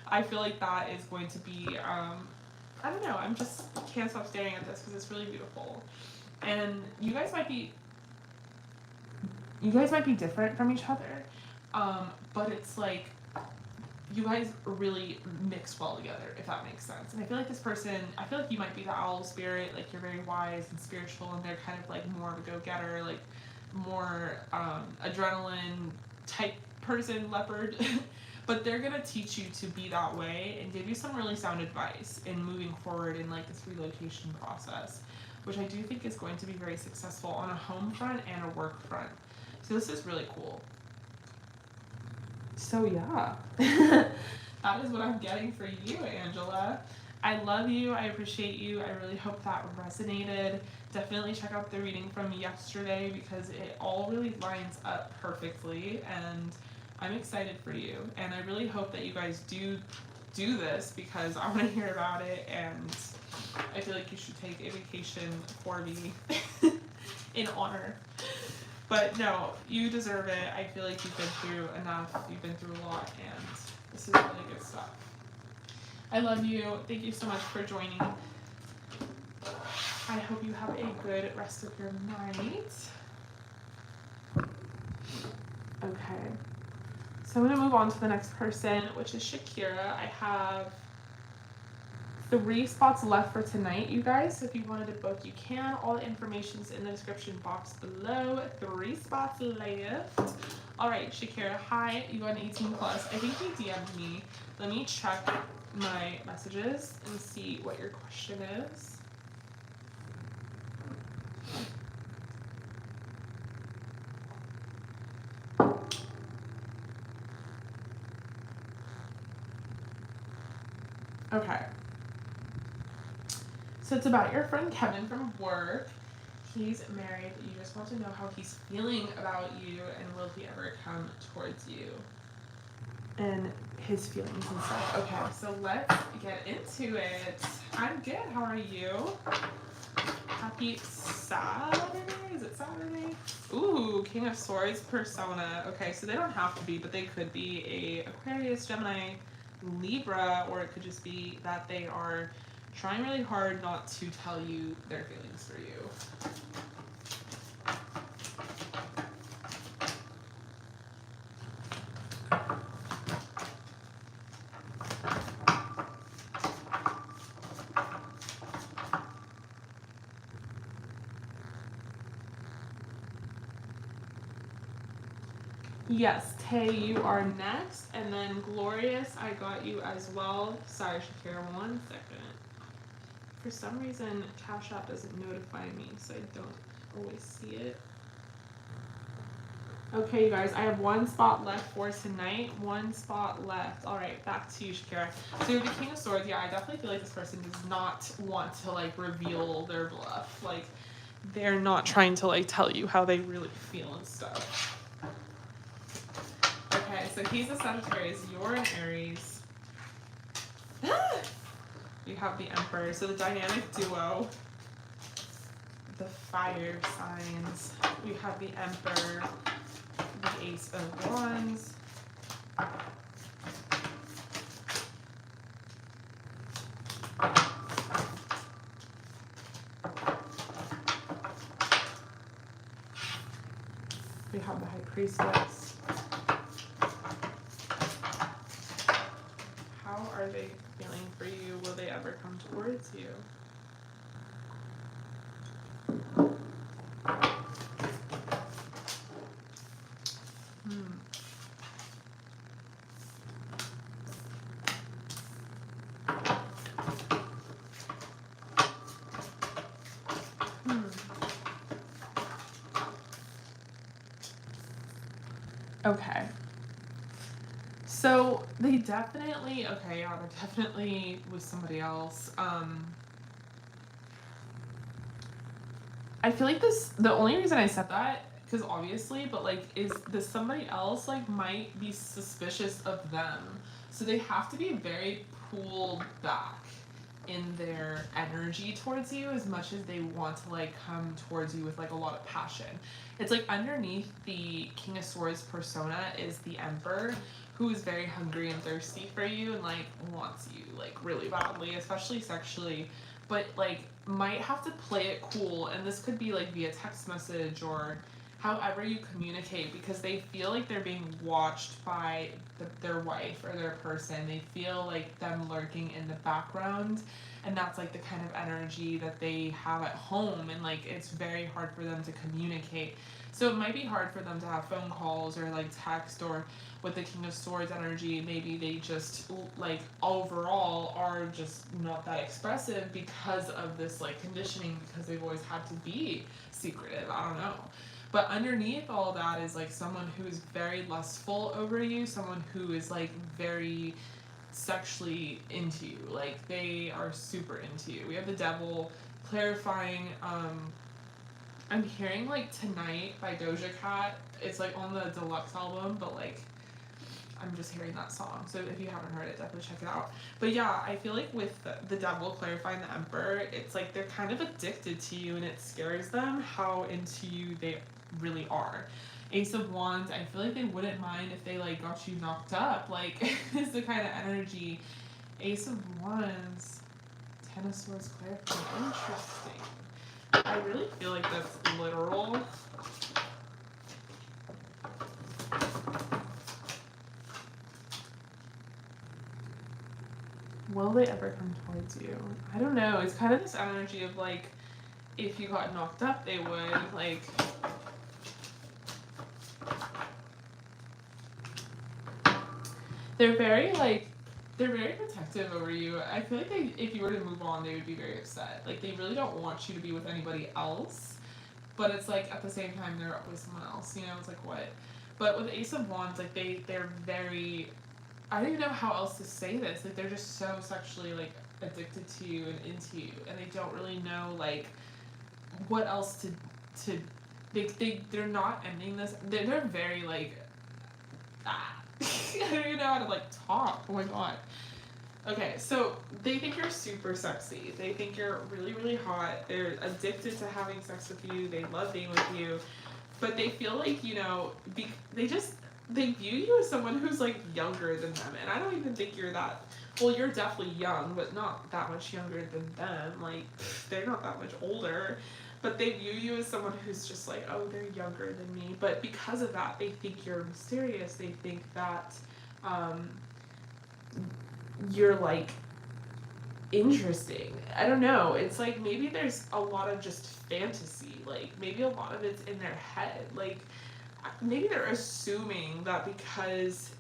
I feel like that is going to be I don't know, I'm just can't stop staring at this because it's really beautiful. And you guys might be different from each other, but it's like you guys really mix well together, if that makes sense. And I feel like this person, I feel like you might be the owl spirit, like you're very wise and spiritual, and they're kind of like more of a go-getter, like more adrenaline type person, leopard. But they're gonna teach you to be that way and give you some really sound advice in moving forward in like this relocation process, which I do think is going to be very successful on a home front and a work front. So this is really cool. So yeah, that is what I'm getting for you, Angela. I love you. I appreciate you. I really hope that resonated. Definitely check out the reading from yesterday because it all really lines up perfectly, and I'm excited for you. And I really hope that you guys do this because I want to hear about it, and I feel like you should take a vacation for me in honor. But no, you deserve it. I feel like you've been through enough. You've been through a lot, and this is really good stuff. I love you. Thank you so much for joining. I hope you have a good rest of your night. Okay. So I'm going to move on to the next person, which is Shakira. I have 3 spots left for tonight, you guys. So if you wanted to book, you can. All the information's in the description box below. 3 spots left. All right, Shakira, hi. You got an 18 plus. I think you DM'd me. Let me check my messages and see what your question is. Okay. So it's about your friend Kevin from work. He's married. You just want to know how he's feeling about you and will he ever come towards you? And his feelings and stuff. Okay, so let's get into it. I'm good. How are you? Happy Saturday? Is it Saturday? Ooh, King of Swords persona. Okay, so they don't have to be, but they could be a Aquarius, Gemini, Libra, or it could just be that they are trying really hard not to tell you their feelings for you. Yes, Tay, you are next, and then Glorious, I got you as well. Sorry, Shakira, 1 second. For some reason, CASHAPP doesn't notify me, so I don't always see it. Okay, you guys, I have 1 spot left for tonight. 1 spot left. All right, back to you, Shakira. So you're the King of Swords. Yeah, I definitely feel like this person does not want to like reveal their bluff. Like, they're not trying to like tell you how they really feel and stuff. Okay, so he's a Sagittarius. You're an Aries. You have the Emperor. So the dynamic duo, the fire signs. You have the Emperor, the Ace of Wands. We have the High Priestess. How are they feeling for you? Will they ever come towards you? Okay. So they definitely, okay, yeah, they're definitely with somebody else. I feel like this, the only reason I said that, because obviously, but like, is this somebody else like might be suspicious of them. So they have to be very pulled back in their energy towards you as much as they want to like come towards you with like a lot of passion. It's like underneath the King of Swords persona is the Emperor, who is very hungry and thirsty for you and like wants you like really badly, especially sexually, but like might have to play it cool. And this could be like via text message or however you communicate, because they feel like they're being watched by their wife or their person. They feel like them lurking in the background, and that's like the kind of energy that they have at home, and like it's very hard for them to communicate. So it might be hard for them to have phone calls or like text, or with the King of Swords energy, maybe they just like overall are just not that expressive because of this like conditioning, because they've always had to be secretive. I don't know. But underneath all that is like someone who is very lustful over you, someone who is like very sexually into you. Like they are super into you. We have the Devil clarifying. I'm hearing like Tonight by Doja Cat. It's like on the deluxe album, but like I'm just hearing that song. So if you haven't heard it, definitely check it out. But yeah, I feel like with the Devil clarifying the Emperor, it's like they're kind of addicted to you, and it scares them how into you they really are. Ace of Wands, I feel like they wouldn't mind if they like got you knocked up. Like it's the kind of energy. Ace of Wands, Ten of Swords clarifying. Interesting. I really feel like that's literal. Will they ever come towards you? I don't know. It's kind of this energy of like, if you got knocked up, they would. Like, they're very protective over you. I feel like if you were to move on, they would be very upset. Like, they really don't want you to be with anybody else. But it's like, at the same time, they're with someone else. You know, it's like, what? But with Ace of Wands, like, they're very... I don't even know how else to say this. Like, they're just so sexually, like, addicted to you and into you. And they don't really know, like, what else to they're not ending this. They're very, like, I don't even know how to, like, talk. Oh my god. Okay, so they think you're super sexy. They think you're really, really hot. They're addicted to having sex with you. They love being with you. But they feel like, you know, they view you as someone who's like younger than them. And I don't even think you're that, well, you're definitely young, but not that much younger than them. Like, they're not that much older. But they view you as someone who's just like, oh, they're younger than me. But because of that, they think you're mysterious. They think that you're like interesting. I don't know. It's like maybe there's a lot of just fantasy. Like maybe a lot of it's in their head. Like maybe they're assuming that because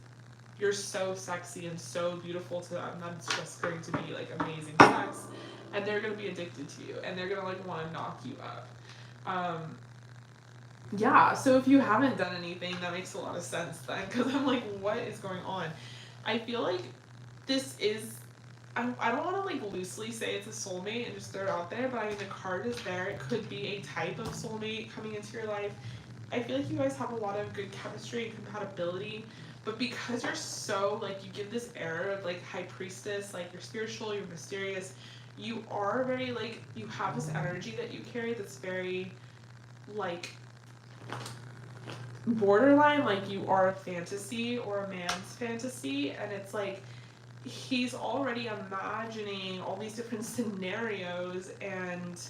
you're so sexy and so beautiful to them, that's just going to be like amazing sex, and they're gonna be addicted to you, and they're gonna like want to knock you up. Yeah, so if you haven't done anything, that makes a lot of sense then, because I'm like, what is going on? I feel like this is, I don't want to like loosely say it's a soulmate and just throw it out there, but I mean the card is there. It could be a type of soulmate coming into your life. I feel like you guys have a lot of good chemistry and compatibility, but because you're so like, you give this air of like high priestess, like you're spiritual, you're mysterious, you are very like, you have this energy that you carry that's very like borderline, like you are a fantasy or a man's fantasy, and it's like he's already imagining all these different scenarios and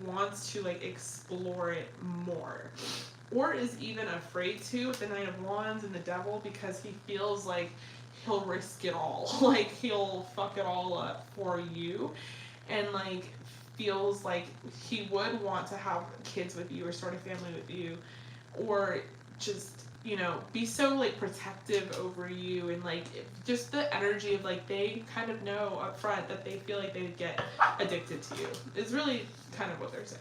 wants to like explore it more, or is even afraid to with the Knight of Wands and the Devil, because he feels like he'll risk it all. Like he'll fuck it all up for you, and like feels like he would want to have kids with you or start a family with you, or just, you know, be so like protective over you, and like just the energy of like they kind of know up front that they feel like they would get addicted to you is really kind of what they're saying.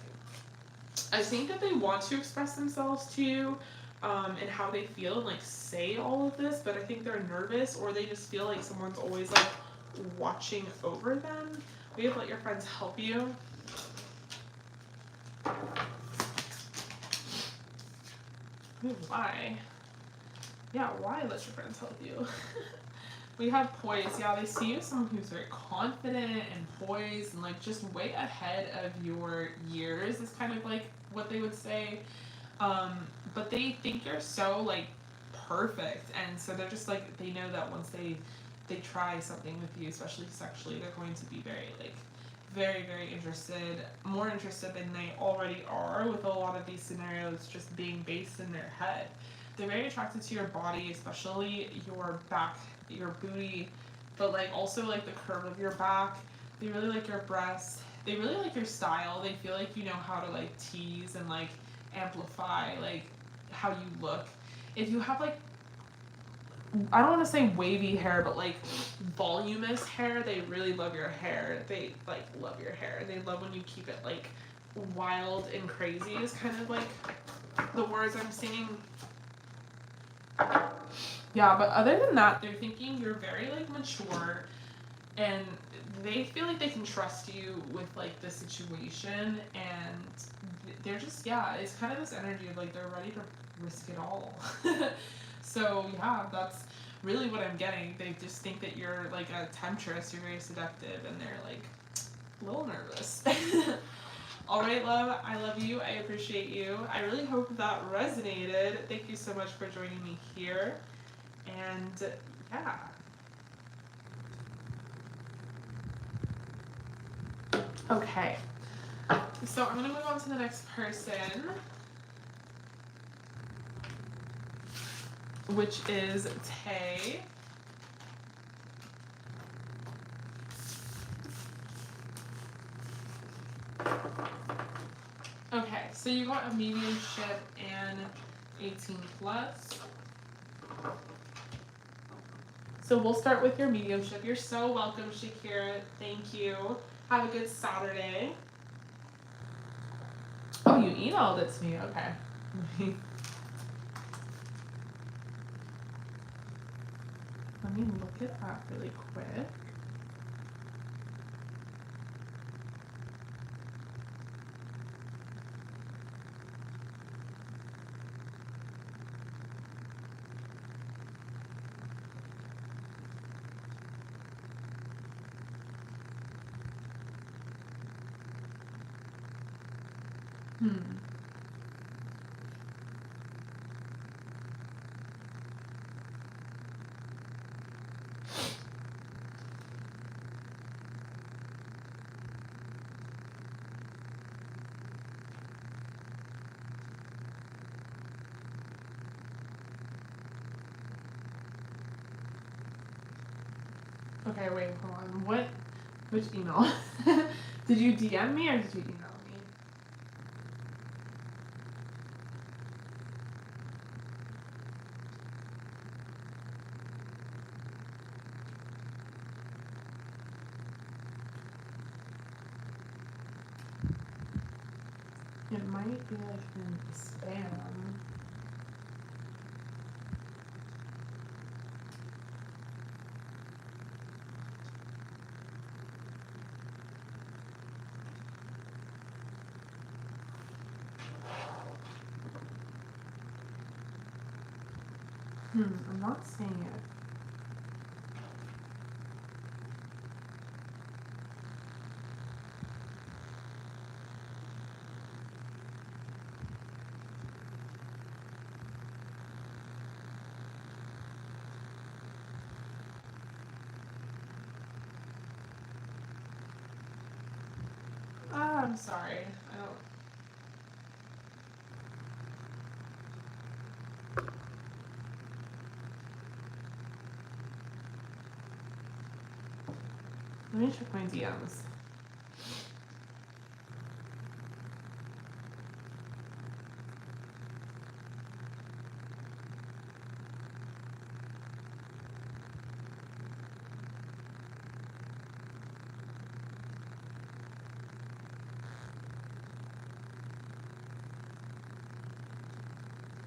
I think that they want to express themselves to you and how they feel and like say all of this, but I think they're nervous, or they just feel like someone's always like watching over them. We have let your friends help you. Why? Yeah, why let your friends help you? We have poise. Yeah, they see you as someone who's very confident and poised and like just way ahead of your years is kind of like what they would say. But they think you're so like perfect. And so they're just like, they know that once they try something with you, especially sexually, they're going to be very like very, very interested, more interested than they already are, with a lot of these scenarios just being based in their head. They're very attracted to your body, especially your back, your booty, but like also like the curve of your back. They really like your breasts. They really like your style. They feel like you know how to like tease and like amplify like how you look. If you have like, I don't want to say wavy hair, but like voluminous hair, they really love your hair. They like love your hair. They love when you keep it like wild and crazy is kind of like the words I'm seeing. Yeah, but other than that, they're thinking you're very like mature, and they feel like they can trust you with like the situation, and they're just, yeah, it's kind of this energy of like they're ready to risk it all. So yeah, that's really what I'm getting. They just think that you're like a temptress, you're very seductive, and they're like a little nervous. All right, love, I love you. I appreciate you. I really hope that resonated. Thank you so much for joining me here. And yeah. Okay. So I'm going to move on to the next person, which is Tay. Okay, so you got a mediumship and 18 plus. So we'll start with your mediumship. You're so welcome, Shakira. Thank you. Have a good Saturday. Oh, you emailed it to me. Okay. Let me look it up really quick. Okay, wait, hold on. Which email? Did you DM me or did you email me? It might be like in spam. I'm not seeing it. Ah, I'm sorry. I don't. Let me check my DMs.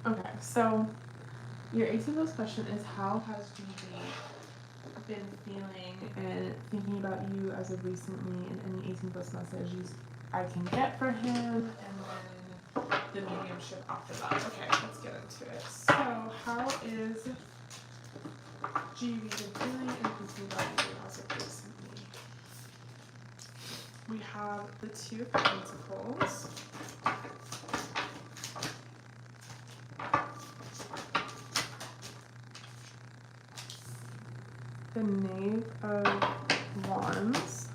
Okay, so your 18 plus question is, how has GB been feeling and thinking about you as of recently, and any 18 plus messages I can get for him, and then the mediumship after that. Okay, let's get into it. So how is GB been feeling and thinking about you as of recently? We have the Two of Pentacles. the Knave of Wands,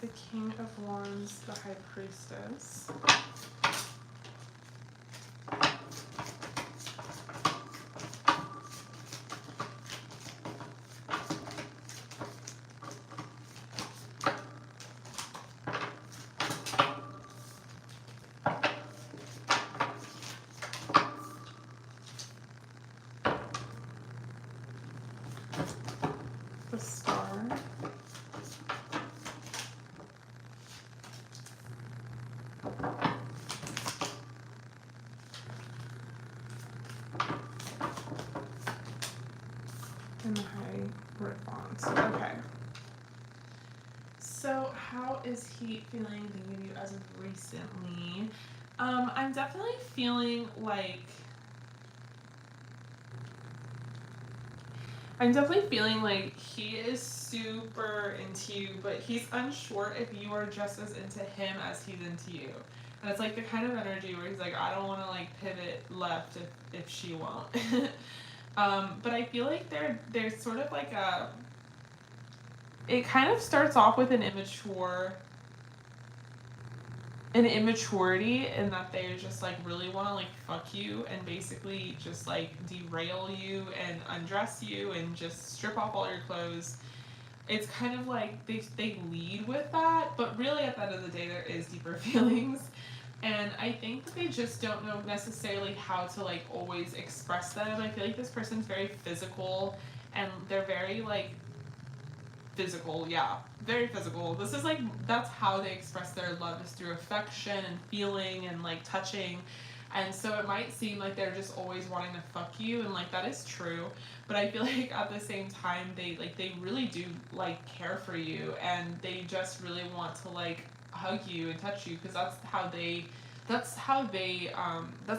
the King of Wands, the High Priestess, the Star, and the High Ribbons. Okay. So how is he feeling thinking of you as of recently? I'm definitely feeling like he is super into you, but he's unsure if you are just as into him as he's into you. And it's like the kind of energy where he's like, I don't want to like pivot left if she won't. But I feel like there's sort of like it kind of starts off with an immaturity in that they just like really want to like fuck you and basically just like derail you and undress you and just strip off all your clothes. It's kind of like they lead with that, but really at the end of the day there is deeper feelings. And I think that they just don't know necessarily how to like always express them. I feel like this person's very physical and they're very like physical, yeah, very physical. This is like, that's how they express their love, is through affection and feeling and like touching. And so it might seem like they're just always wanting to fuck you, and like that is true, but I feel like at the same time they really do like care for you, and they just really want to like hug you and touch you because that's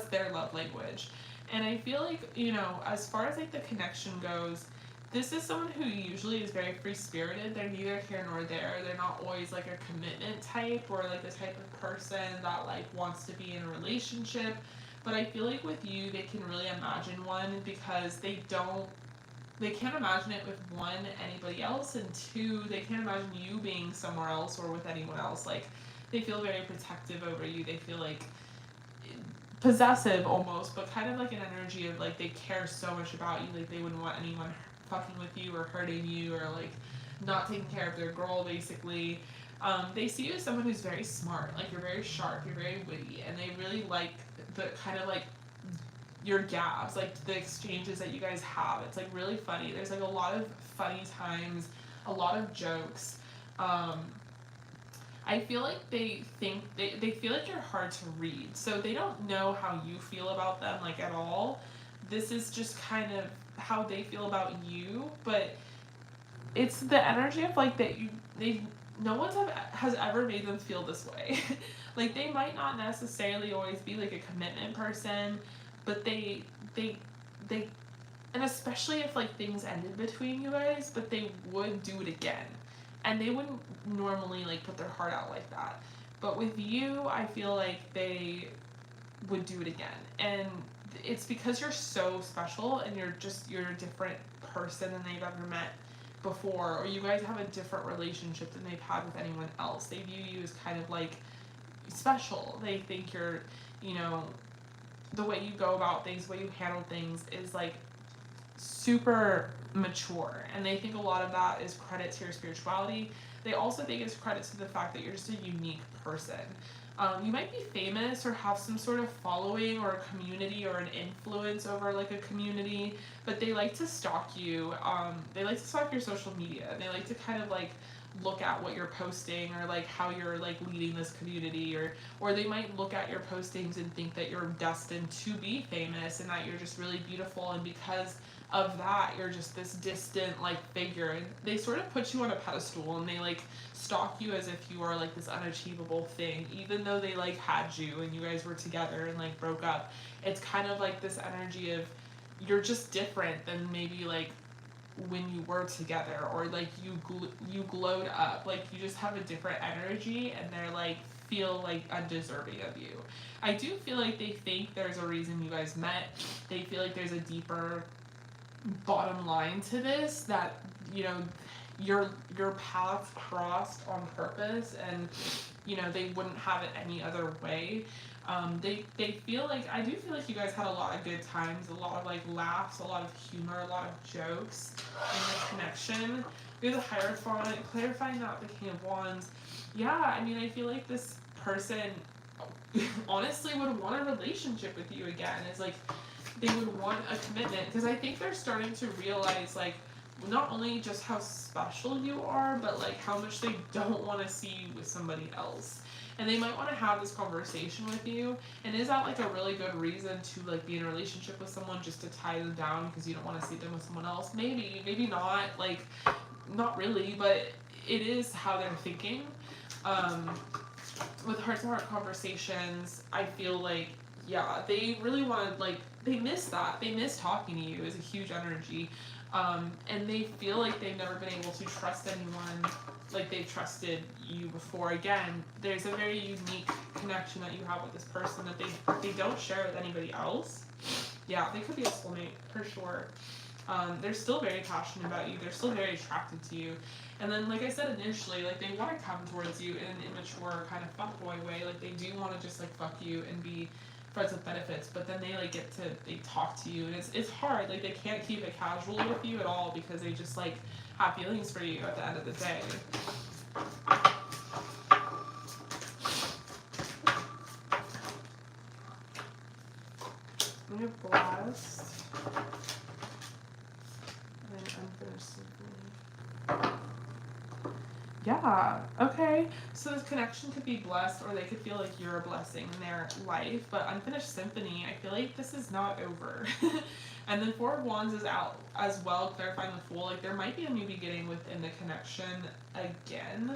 their love language. And I feel like, you know, as far as like the connection goes, this is someone who usually is very free-spirited. They're neither here nor there. They're not always like a commitment type or like the type of person that like wants to be in a relationship. But I feel like with you, they can really imagine one because they can't imagine it with one, anybody else, and two, they can't imagine you being somewhere else or with anyone else. Like, they feel very protective over you. They feel like possessive almost, but kind of like an energy of like they care so much about you, like they wouldn't want anyone fucking with you or hurting you or like not taking care of their girl basically. They see you as someone who's very smart, like you're very sharp, you're very witty, and they really like the kind of like your gaps, like the exchanges that you guys have. It's like really funny. There's like a lot of funny times, a lot of jokes. I feel like they feel like you're hard to read, so they don't know how you feel about them like at all. This is just kind of how they feel about you, but it's the energy of like that no one has ever made them feel this way. Like they might not necessarily always be like a commitment person, but they and especially if like things ended between you guys, but they would do it again. And they wouldn't normally like put their heart out like that. But with you, I feel like they would do it again. And it's because you're so special and you're a different person than they've ever met before, or you guys have a different relationship than they've had with anyone else. They view you as kind of like special. They think you're, you know, the way you go about things, the way you handle things is like super mature, and they think a lot of that is credit to your spirituality. They also think it's credit to the fact that you're just a unique person. You might be famous or have some sort of following or a community or an influence over like a community, but they like to stalk you. They like to stalk your social media. They like to kind of like look at what you're posting or like how you're like leading this community, or they might look at your postings and think that you're destined to be famous and that you're just really beautiful, and because of that you're just this distant like figure, and they sort of put you on a pedestal and they like stalk you as if you are like this unachievable thing, even though they like had you and you guys were together and like broke up. It's kind of like this energy of you're just different than maybe like when you were together, or like you glowed up, like you just have a different energy, and they're like feel like undeserving of you. I do feel like they think there's a reason you guys met. They feel like there's a deeper bottom line to this, that you know your paths crossed on purpose, and you know they wouldn't have it any other way. They feel like, I do feel like you guys had a lot of good times, a lot of like laughs, a lot of humor, a lot of jokes in the connection. We have the Hierophant clarifying that with the King of Wands. Yeah, I mean, I feel like this person honestly would want a relationship with you again. It's like they would want a commitment, because I think they're starting to realize like not only just how special you are, but like how much they don't want to see you with somebody else. And they might want to have this conversation with you. And is that like a really good reason to like be in a relationship with someone, just to tie them down because you don't want to see them with someone else? Maybe, maybe not. Like, not really, but it is how they're thinking. With heart-to-heart conversations, I feel like, yeah, they really want to, like, they miss that. They miss talking to you. Is a huge energy. And they feel like they've never been able to trust anyone like they've trusted you before. Again, there's a very unique connection that you have with this person that they don't share with anybody else. Yeah, they could be a soulmate for sure. They're still very passionate about you. They're still very attracted to you. And then, like I said initially, like they want to come towards you in an immature kind of fuckboy way. Like they do want to just like fuck you and be friends with benefits, but then they like they talk to you, and it's hard. Like they can't keep it casual with you at all, because they just like have feelings for you at the end of the day. We have Blessed and then Unfinished Symphony. Yeah, okay. So this connection could be blessed, or they could feel like you're a blessing in their life. But Unfinished Symphony, I feel like this is not over. And then Four of Wands is out as well, clarifying the Fool. Like there might be a new beginning within the connection again.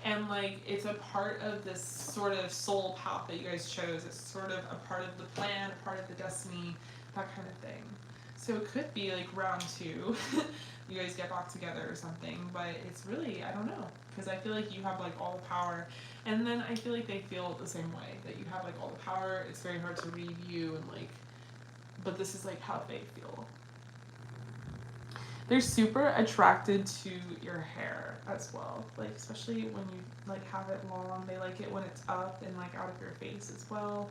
And like it's a part of this sort of soul path that you guys chose. It's sort of a part of the plan, a part of the destiny, that kind of thing. So it could be like round 2. You guys get back together or something, but it's really, I don't know, because I feel like you have like all the power, and then I feel like they feel the same way, that you have like all the power. It's very hard to read you, and like, but this is like how they feel. They're super attracted to your hair as well, like especially when you like have it long. They like it when it's up and like out of your face as well.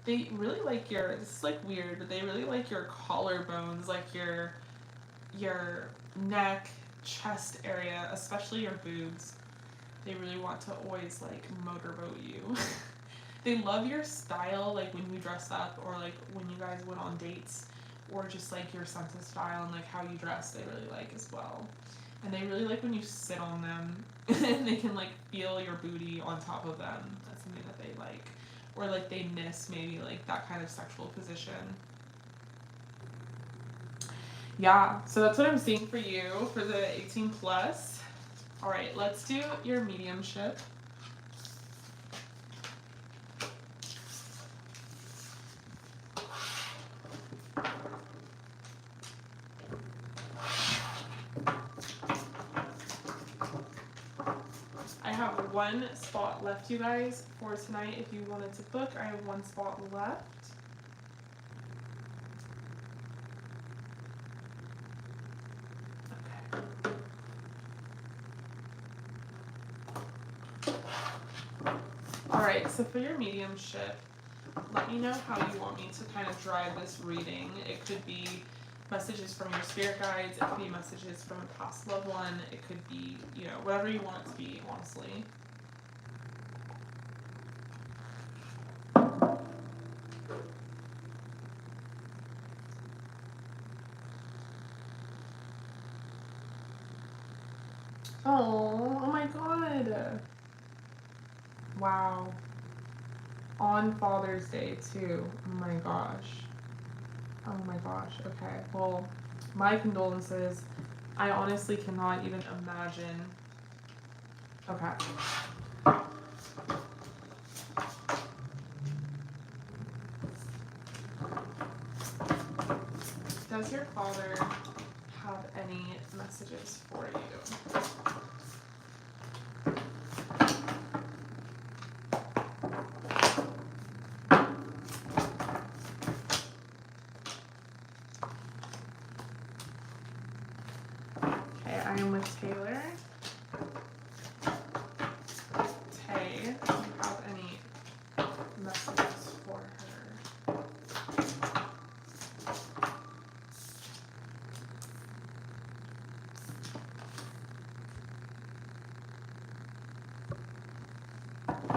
They really like your, this is like weird, but they really like your collarbones, like your neck, chest area, especially your boobs. They really want to always like motorboat you. They love your style, like when you dress up, or like when you guys went on dates, or just like your sense of style and like how you dress, they really like as well. And they really like when you sit on them and they can like feel your booty on top of them. That's something that they like. Or like they miss maybe like that kind of sexual position. Yeah, so that's what I'm seeing for you for the 18 plus. All right, let's do your mediumship. I have one spot left, you guys, for tonight. If you wanted to book, I have one spot left. Alright, so for your mediumship, let me know how you want me to kind of drive this reading. It could be messages from your spirit guides, it could be messages from a past loved one, it could be, you know, whatever you want it to be, honestly. Oh my god. Wow. On Father's Day too. Oh my gosh. Oh my gosh. Okay. Well, my condolences. I honestly cannot even imagine. Okay. Does your father have any messages for you. Okay, I am with Taylor. Tay, do you have any messages for her?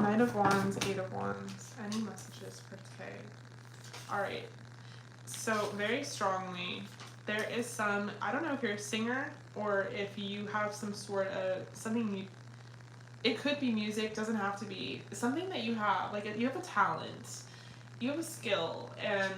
Knight of Wands, Eight of Wands. Any messages for Tay? Alright. So, very strongly, there is some, I don't know if you're a singer or if you have some sort of, something, it could be music, doesn't have to be, something that you have, like you have a talent, you have a skill, and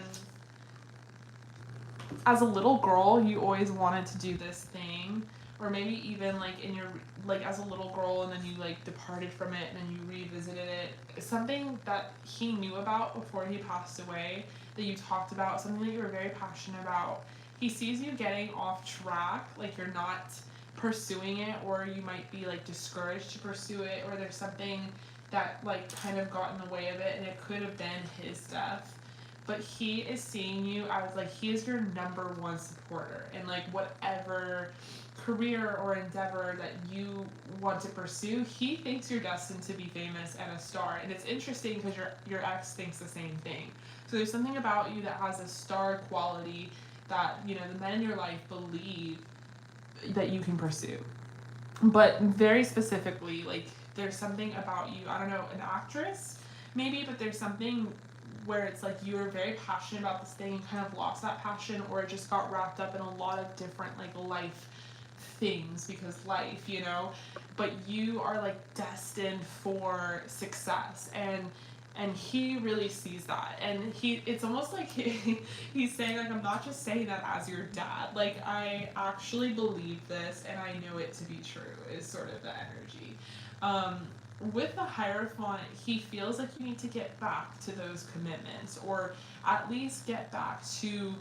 as a little girl, you always wanted to do this thing, or maybe even like in your, like as a little girl and then you like departed from it and then you revisited it, something that he knew about before he passed away, that you talked about, something that you were very passionate about. He sees you getting off track, like you're not pursuing it, or you might be like discouraged to pursue it, or there's something that like kind of got in the way of it, and it could have been his death. But he is seeing you as like, he is your number one supporter, and like whatever career or endeavor that you want to pursue, he thinks you're destined to be famous and a star. And it's interesting because your ex thinks the same thing. So there's something about you that has a star quality that, you know, the men in your life believe that you can pursue. But very specifically, like there's something about you, I don't know, an actress maybe, but there's something where it's like you were very passionate about this thing and kind of lost that passion, or it just got wrapped up in a lot of different like life things, because life, you know, but you are like destined for success, and he really sees that, and it's almost like he's saying like, I'm not just saying that as your dad, like I actually believe this and I know it to be true, is sort of the energy. With the Hierophant, he feels like you need to get back to those commitments, or at least get back to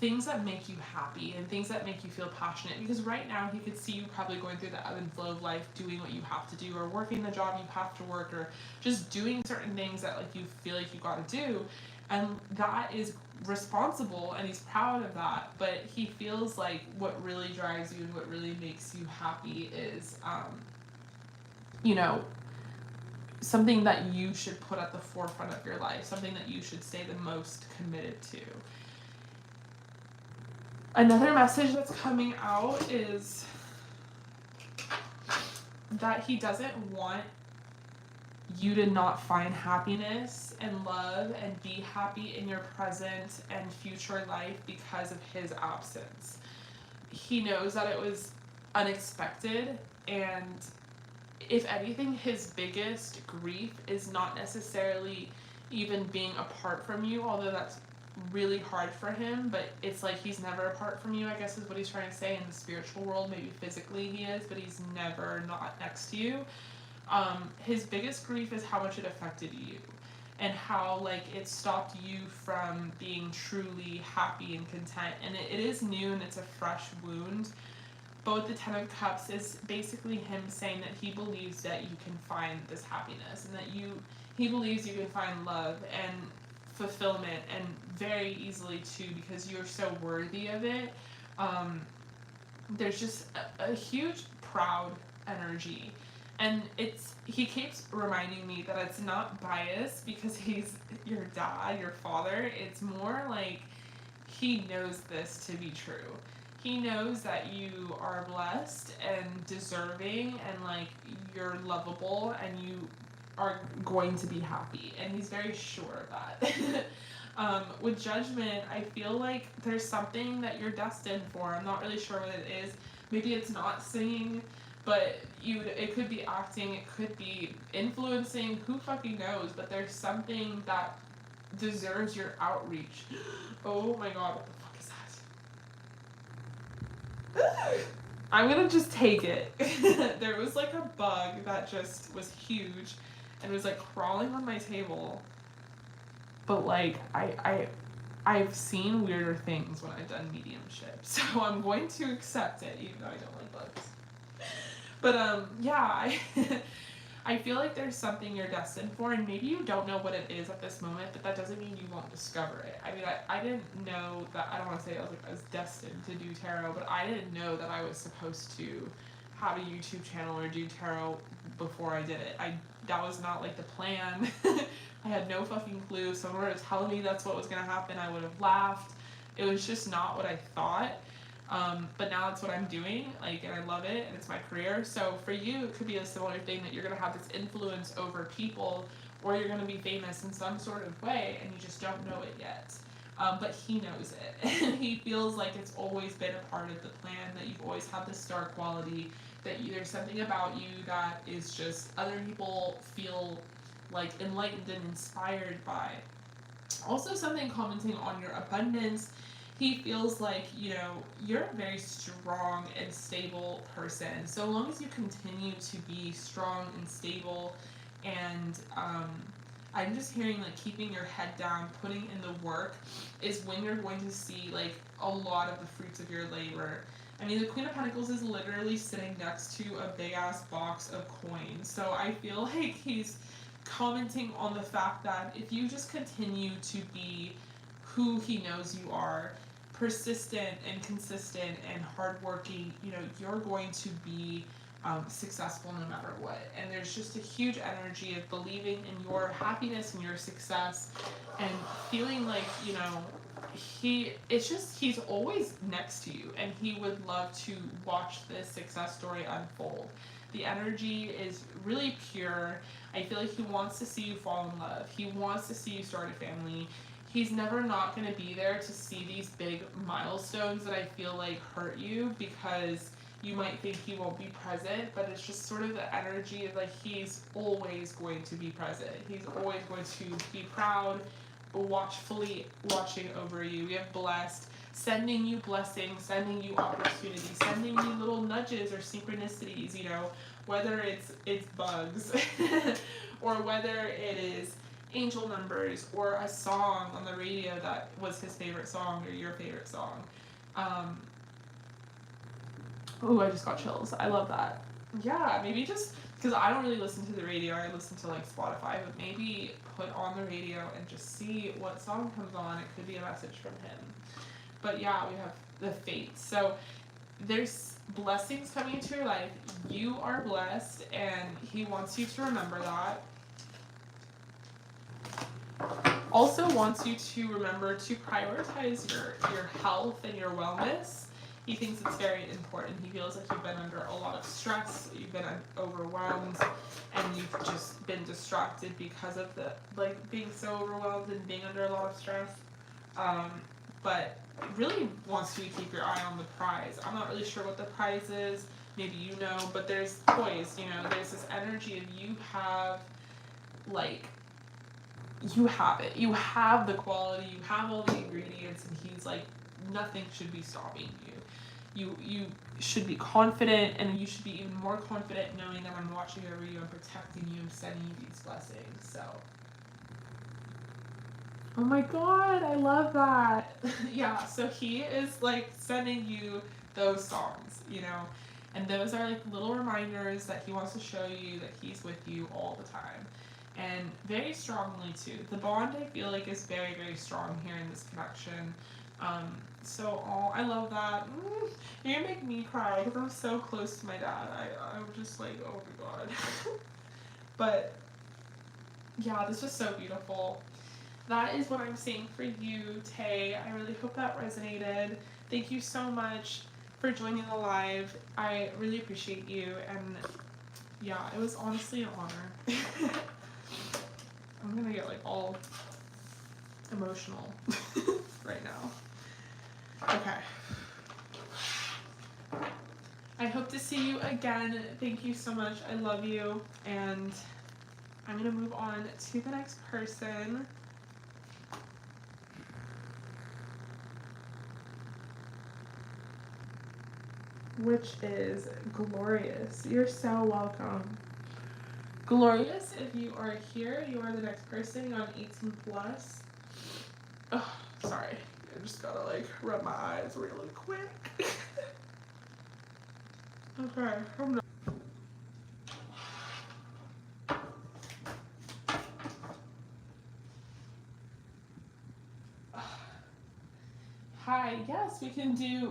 things that make you happy and things that make you feel passionate, because right now he could see you probably going through the ebb and flow of life, doing what you have to do, or working the job you have to work, or just doing certain things that like you feel like you got to do, and that is responsible and he's proud of that. But he feels like what really drives you and what really makes you happy is you know, something that you should put at the forefront of your life, something that you should stay the most committed to. Another message that's coming out is that he doesn't want you to not find happiness and love and be happy in your present and future life because of his absence. He knows that it was unexpected, and if anything, his biggest grief is not necessarily even being apart from you, although that's really hard for him, but it's like he's never apart from you, I guess is what he's trying to say. In the spiritual world, maybe physically he is, but he's never not next to you. His biggest grief is how much it affected you, and how like it stopped you from being truly happy and content. And it is new and it's a fresh wound. Both the Ten of Cups is basically him saying that he believes that you can find this happiness, and that he believes you can find love and fulfillment, and very easily too, because you're so worthy of it. There's just a huge proud energy, and he keeps reminding me that it's not biased because he's your dad, your father. It's more like he knows this to be true. He knows that you are blessed and deserving, and like you're lovable, and you are going to be happy, and he's very sure of that. With Judgment, I feel like there's something that you're destined for. I'm not really sure what it is. Maybe it's not singing, but it could be acting, it could be influencing, who fucking knows, but there's something that deserves your outreach. Oh my god, what the fuck is that? I'm gonna just take it. There was like a bug that just was huge and was like crawling on my table, but like I I've seen weirder things when I've done mediumship, so I'm going to accept it, even though I don't like bugs. But yeah, I feel like there's something you're destined for, and maybe you don't know what it is at this moment, but that doesn't mean you won't discover it. I mean, I didn't know that, I don't want to say I was destined to do tarot, but I didn't know that I was supposed to have a YouTube channel or do tarot before I did it. That was not like the plan. I had no fucking clue. If someone were telling me that's what was gonna happen, I would have laughed. It was just not what I thought. But now that's what I'm doing, like, and I love it, and it's my career. So for you, it could be a similar thing, that you're gonna have this influence over people, or you're gonna be famous in some sort of way, and you just don't know it yet. But he knows it, and he feels like it's always been a part of the plan, that you've always had this star quality, that there's something about you that is just other people feel like enlightened and inspired by. Also, something commenting on your abundance. He feels like, you know, you're a very strong and stable person. So long as you continue to be strong and stable, and I'm just hearing like keeping your head down, putting in the work, is when you're going to see like a lot of the fruits of your labor. I mean, the Queen of Pentacles is literally sitting next to a big ass box of coins. So I feel like he's commenting on the fact that if you just continue to be who he knows you are, persistent and consistent and hardworking, you know, you're going to be successful no matter what. And there's just a huge energy of believing in your happiness and your success, and feeling like, you know, he's always next to you, and he would love to watch this success story unfold. The energy is really pure. I feel like he wants to see you fall in love. He wants to see you start a family. He's never not going to be there to see these big milestones that I feel like hurt you, because you might think he won't be present, but it's just sort of the energy of like he's always going to be present. He's always going to be proud, watchfully watching over you. We have blessed, sending you blessings, sending you opportunities, sending you little nudges or synchronicities, you know, whether it's bugs or whether it is angel numbers or a song on the radio that was his favorite song or your favorite song. Oh, I just got chills. I love that. Yeah, maybe just, because I don't really listen to the radio, I listen to like Spotify, but maybe put on the radio and just see what song comes on. It could be a message from him. But yeah, we have the fates. So there's blessings coming into your life. You are blessed, and he wants you to remember that. Also wants you to remember to prioritize your health and your wellness. He thinks it's very important. He feels like you've been under a lot of stress, you've been overwhelmed, and you've just been distracted because of the, like, being so overwhelmed and being under a lot of stress. But really wants you to keep your eye on the prize. I'm not really sure what the prize is. Maybe you know, but there's poise, you know, there's this energy of you have, like, you have it. You have the quality, you have all the ingredients, and he's like, nothing should be stopping you. You should be confident, and you should be even more confident knowing that I'm watching over you and protecting you and sending you these blessings. So, oh my god, I love that. Yeah, so he is like sending you those songs, you know, and those are like little reminders that he wants to show you that he's with you all the time. And very strongly too. The bond, I feel like, is very, very strong here in this connection. So I love that. You're gonna make me cry because I'm so close to my dad. I'm just like, oh my god. But yeah, this was so beautiful. That is what I'm seeing for you, Tay. I really hope that resonated. Thank you so much for joining the live. I really appreciate you, and yeah, it was honestly an honor. I'm gonna get like all emotional right now. Okay. I hope to see you again. Thank you so much. I love you. And I'm gonna move on to the next person. Which is Glorious. You're so welcome. Glorious, if you are here, you are the next person. You're on 18+. Ugh, Sorry, I just gotta like rub my eyes really quick. Okay, I'm done. Hi, yes, we can do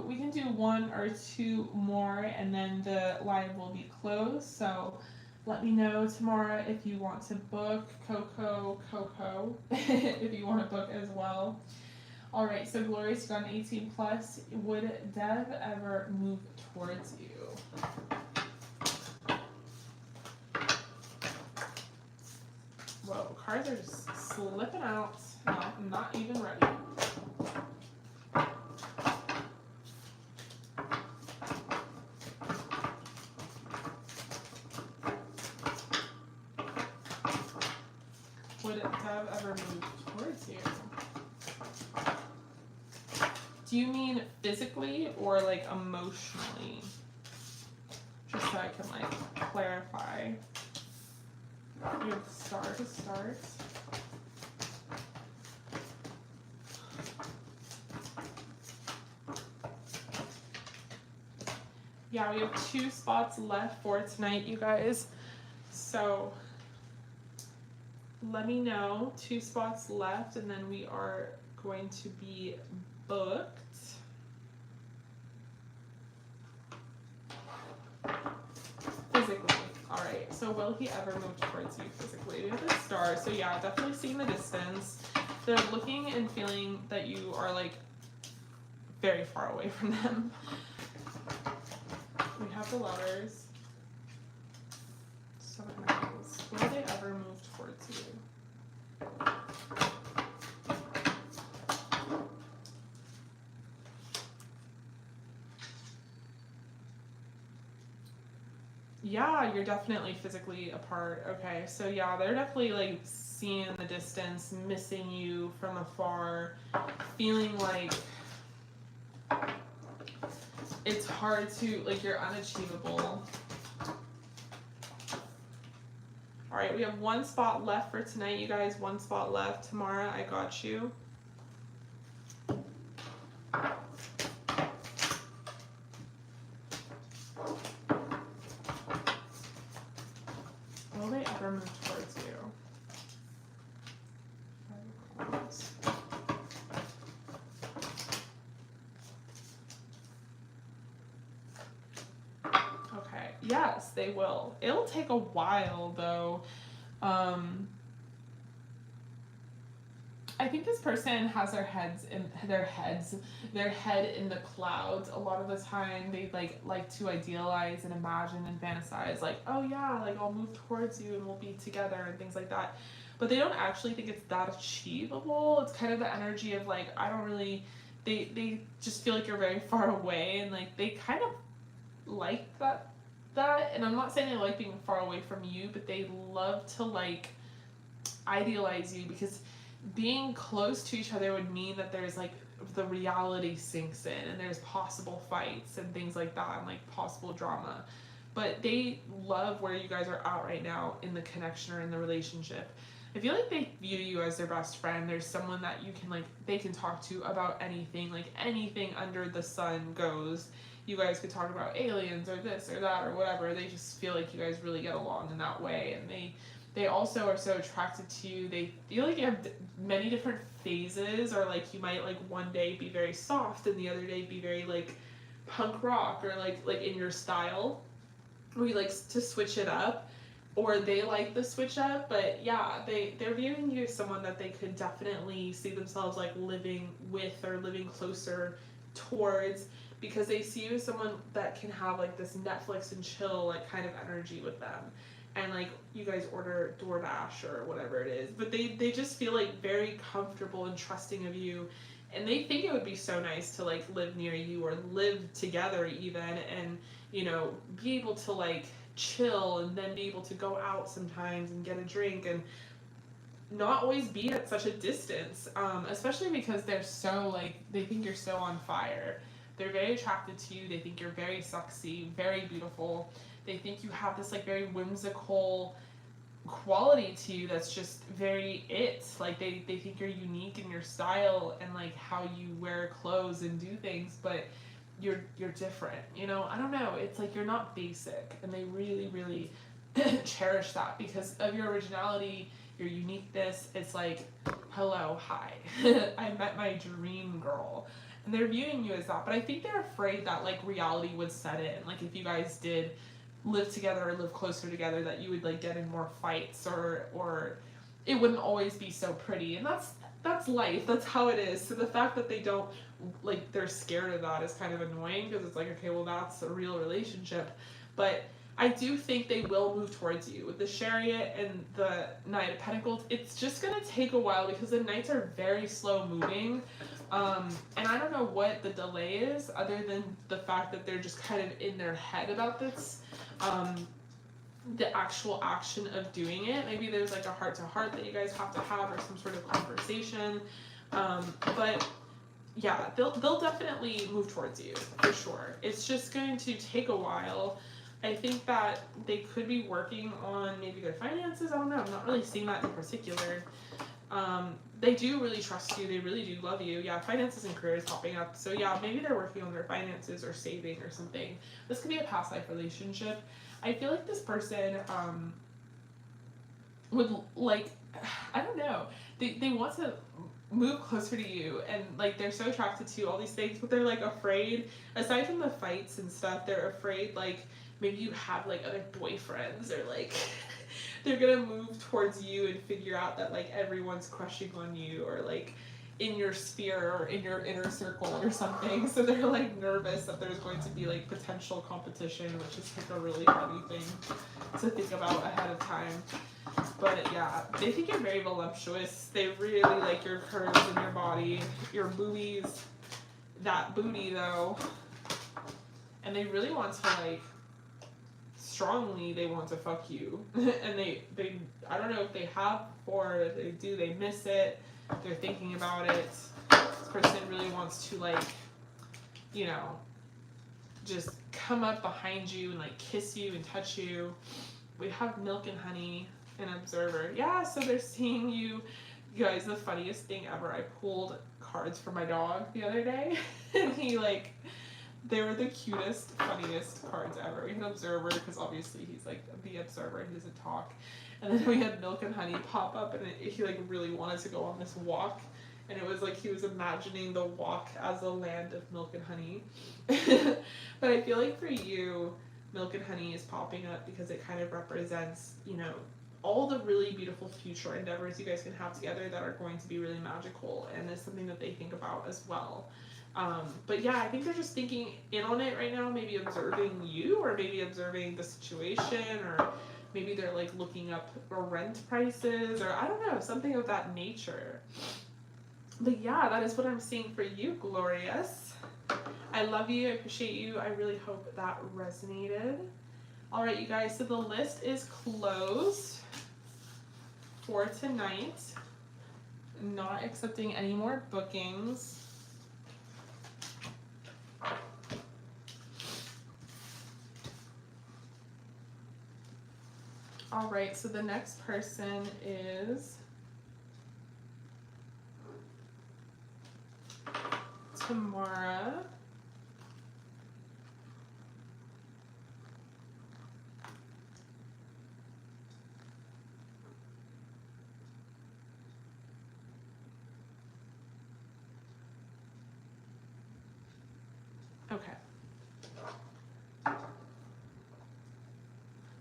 one or two more and then the live will be closed. So let me know tomorrow if you want to book. Coco, if you want to book as well. All right, so Glorious gone 18 plus. Would Dev ever move towards you? Whoa, cards are just slipping out. No, I'm not even ready. Would Dev ever move towards you? Do you mean physically or like emotionally? Just so I can like clarify. You have the star to start. Yeah, we have 2 spots left for tonight, you guys. So let me know. 2 spots left, and then we are going to be booked. Physically. Alright, so will he ever move towards you physically? We have the star, so yeah, definitely seeing the distance. They're looking and feeling that you are like very far away from them. We have the lovers. 7 Pentacles. Will they ever move towards you? Yeah, you're definitely physically apart. Okay, so yeah, they're definitely like seeing the distance, missing you from afar, feeling like it's hard to, like, you're unachievable. All right, we have 1 spot left for tonight, you guys. 1 spot left. Tamara, I got you. Will they ever move towards you? Okay, yes, they will. It'll take a while though. I think this person has their head in the clouds. A lot of the time they like to idealize and imagine and fantasize like, oh yeah, like I'll move towards you and we'll be together and things like that. But they don't actually think it's that achievable. It's kind of the energy of like, I don't really, they just feel like you're very far away, and like they kind of like that, and I'm not saying they like being far away from you, but they love to like idealize you, because being close to each other would mean that there's like the reality sinks in and there's possible fights and things like that and like possible drama. But they love where you guys are at right now in the connection or in the relationship. I feel like they view you as their best friend. There's someone that you can like, they can talk to about anything, like anything under the sun goes. You guys could talk about aliens or this or that or whatever. They just feel like you guys really get along in that way, and they also are so attracted to you. They feel like you have many different phases, or like you might like one day be very soft and the other day be very like punk rock, or like in your style, or you like to switch it up, or they like the switch up. But yeah, they're viewing you as someone that they could definitely see themselves like living with or living closer towards, because they see you as someone that can have like this Netflix and chill like kind of energy with them. And like you guys order DoorDash or whatever it is, but they just feel like very comfortable and trusting of you, and they think it would be so nice to like live near you or live together even, and you know, be able to like chill and then be able to go out sometimes and get a drink and not always be at such a distance, especially because they're so like, they think you're so on fire. They're very attracted to you. They think you're very sexy, very beautiful. They think you have this like very whimsical quality to you that's just very like they think you're unique in your style and like how you wear clothes and do things, but you're different, you know. I don't know, it's like you're not basic, and they really really cherish that because of your originality, your uniqueness. It's like, hello, hi, I met my dream girl, and they're viewing you as that. But I think they're afraid that like reality would set in, like if you guys did live together or live closer together, that you would like get in more fights, or it wouldn't always be so pretty. And that's life, that's how it is. So the fact that they don't, like, they're scared of that is kind of annoying, because it's like, okay, well, that's a real relationship. But I do think they will move towards you. With the Chariot and the Knight of Pentacles, it's just going to take a while because the Knights are very slow moving. And I don't know what the delay is, other than the fact that they're just kind of in their head about this. The actual action of doing it. Maybe there's like a heart-to-heart that you guys have to have, or some sort of conversation. But yeah, they'll definitely move towards you, for sure. It's just going to take a while. I think that they could be working on maybe their finances. I don't know. I'm not really seeing that in particular. They do really trust you. They really do love you. Yeah, finances and career is popping up. So yeah, maybe they're working on their finances or saving or something. This could be a past life relationship. I feel like this person would like, I don't know, they want to move closer to you, and like they're so attracted to you, all these things, but they're like afraid, aside from the fights and stuff, they're afraid like maybe you have like other boyfriends, or like they're gonna move towards you and figure out that like everyone's crushing on you, or like in your sphere or in your inner circle or something. So they're like nervous that there's going to be like potential competition, which is like a really funny thing to think about ahead of time. But yeah, they think you're very voluptuous. They really like your curves in your body, your boobies, that booty though. And they really want to like, strongly they want to fuck you. And they I don't know if they have before, if they do, they miss it. They're thinking about it. This person really wants to like, you know, just come up behind you and like kiss you and touch you. We have Milk and Honey and Observer. Yeah, so they're seeing you. You guys, the funniest thing ever, I pulled cards for my dog the other day, and he like, they were the cutest, funniest cards ever. We had Observer, because obviously he's like the observer, he doesn't talk. And then we had Milk and Honey pop up, and he like really wanted to go on this walk. And it was like he was imagining the walk as a land of milk and honey. But I feel like for you, Milk and Honey is popping up because it kind of represents, you know, all the really beautiful future endeavors you guys can have together that are going to be really magical, and is something that they think about as well. But yeah, I think they're just thinking in on it right now, maybe observing you, or maybe observing the situation, or maybe they're like looking up rent prices, or I don't know, something of that nature. But yeah, that is what I'm seeing for you, Glorious. I love you, I appreciate you, I really hope that resonated. Alright, you guys, so the list is closed for tonight. Not accepting any more bookings. Alright, so the next person is Tamara. Okay.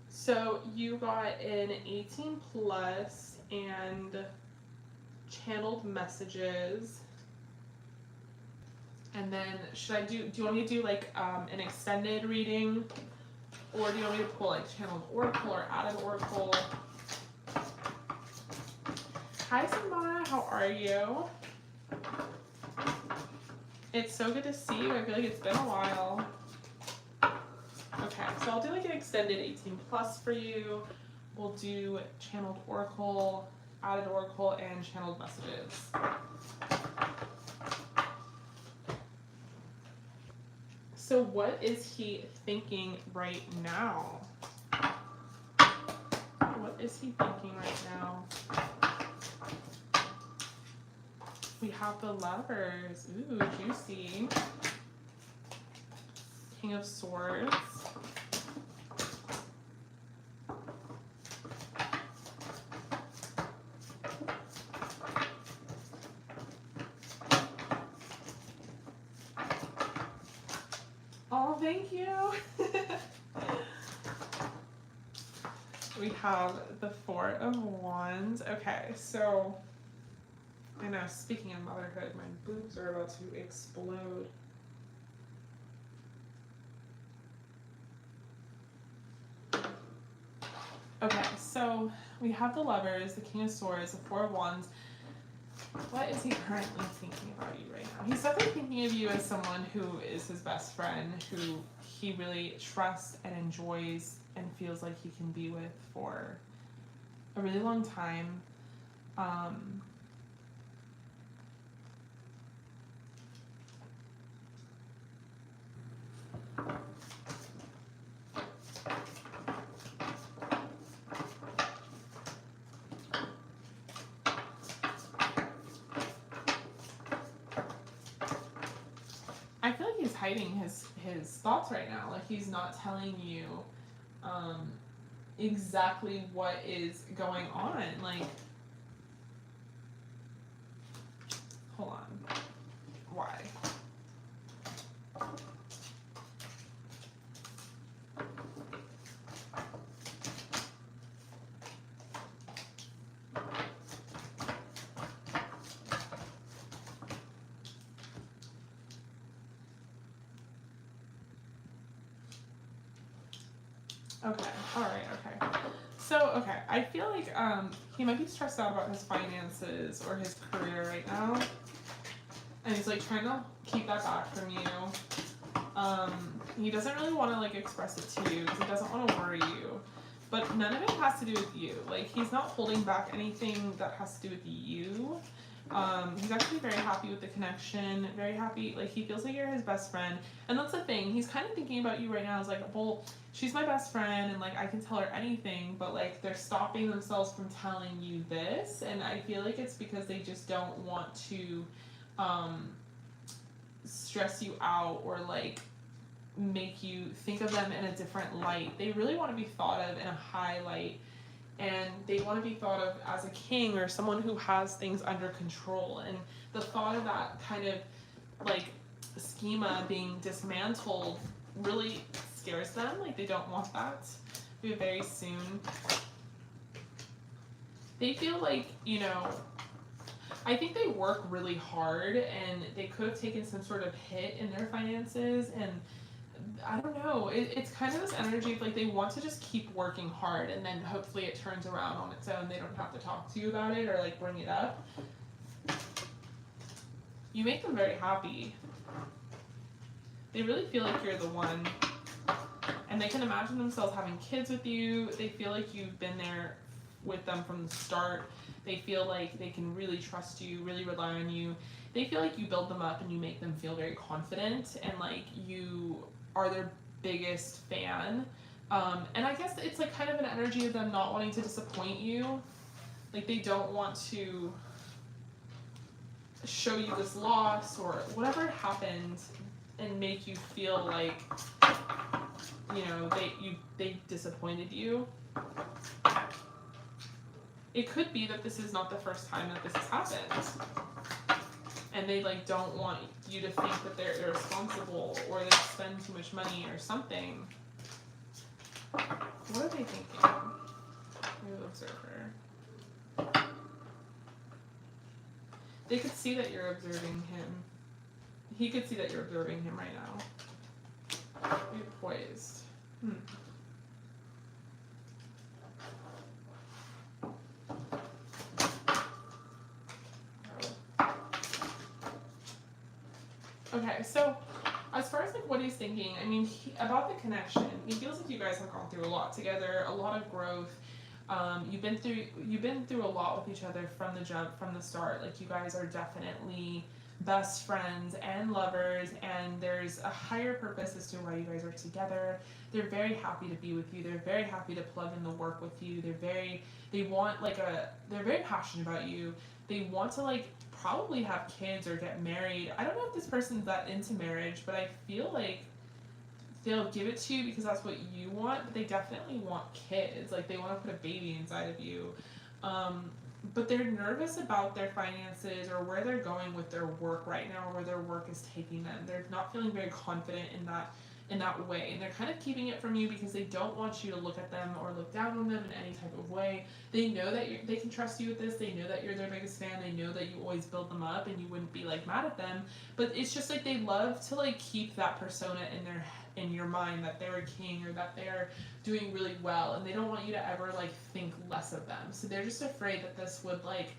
So you got an 18 plus and channeled messages. And then should I do you want me to do like an extended reading, or do you want me to pull like channeled oracle or added oracle? Hi Samara, how are you? It's so good to see you. I feel like it's been a while. Okay, so I'll do like an extended 18 plus for you. We'll do channeled oracle, added oracle, and channeled messages. So what is he thinking right now? What is he thinking right now? We have the Lovers. Ooh, juicy. King of Swords. Oh, thank you. We have the Four of Wands. Okay, so I know, speaking of motherhood, my boobs are about to explode. Okay, so we have the Lovers, the King of Swords, the Four of Wands. What is he currently thinking about you right now? He's definitely thinking of you as someone who is his best friend, who he really trusts and enjoys and feels like he can be with for a really long time. I feel like he's hiding his thoughts right now. Like he's not telling you exactly what is going on. Like, hold on. Why? Okay, alright, okay. So, okay, I feel like he might be stressed out about his finances or his career right now. And he's like trying to keep that back from you. He doesn't really want to like express it to you because he doesn't want to worry you. But none of it has to do with you. Like he's not holding back anything that has to do with you. He's actually very happy with the connection, very happy, like he feels like you're his best friend. And that's the thing, he's kind of thinking about you right now as like, well, she's my best friend and like I can tell her anything, but like they're stopping themselves from telling you this. And I feel like it's because they just don't want to stress you out or like make you think of them in a different light. They really want to be thought of in a high light. And they want to be thought of as a king or someone who has things under control. And the thought of that kind of like schema being dismantled really scares them. Like they don't want that very soon. They feel like, you know, I think they work really hard and they could have taken some sort of hit in their finances, and I don't know, it's kind of this energy of like they want to just keep working hard and then hopefully it turns around on its own. They don't have to talk to you about it or like bring it up. You make them very happy. They really feel like you're the one, and they can imagine themselves having kids with you. They feel like you've been there with them from the start. They feel like they can really trust you, really rely on you. They feel like you build them up and you make them feel very confident and like you are their biggest fan. And I guess it's like kind of an energy of them not wanting to disappoint you. Like they don't want to show you this loss or whatever happened and make you feel like, you know, they disappointed you. It could be that this is not the first time that this has happened. And they like don't want you to think that they're irresponsible or they spend too much money or something. What are they thinking? New observer. They could see that you're observing him. He could see that you're observing him right now. Be poised. Okay, so as far as like what he's thinking, I mean, about the connection, he feels like you guys have gone through a lot together, a lot of growth. You've been through a lot with each other from the start. Like you guys are definitely best friends and lovers, and there's a higher purpose as to why you guys are together. They're very happy to be with you. They're very happy to plug in the work with you. They're very passionate about you. They want to like probably have kids or get married. I don't know if this person's that into marriage, but I feel like they'll give it to you because that's what you want, but they definitely want kids. Like they want to put a baby inside of you. But they're nervous about their finances or where they're going with their work right now, or where their work is taking them. They're not feeling very confident in that way, and they're kind of keeping it from you because they don't want you to look at them or look down on them in any type of way. They know that they can trust you with this. They know that you're their biggest fan. They know that you always build them up and you wouldn't be like mad at them. But it's just like they love to like keep that persona in your mind that they're a king or that they're doing really well, and they don't want you to ever like think less of them. So they're just afraid that this would like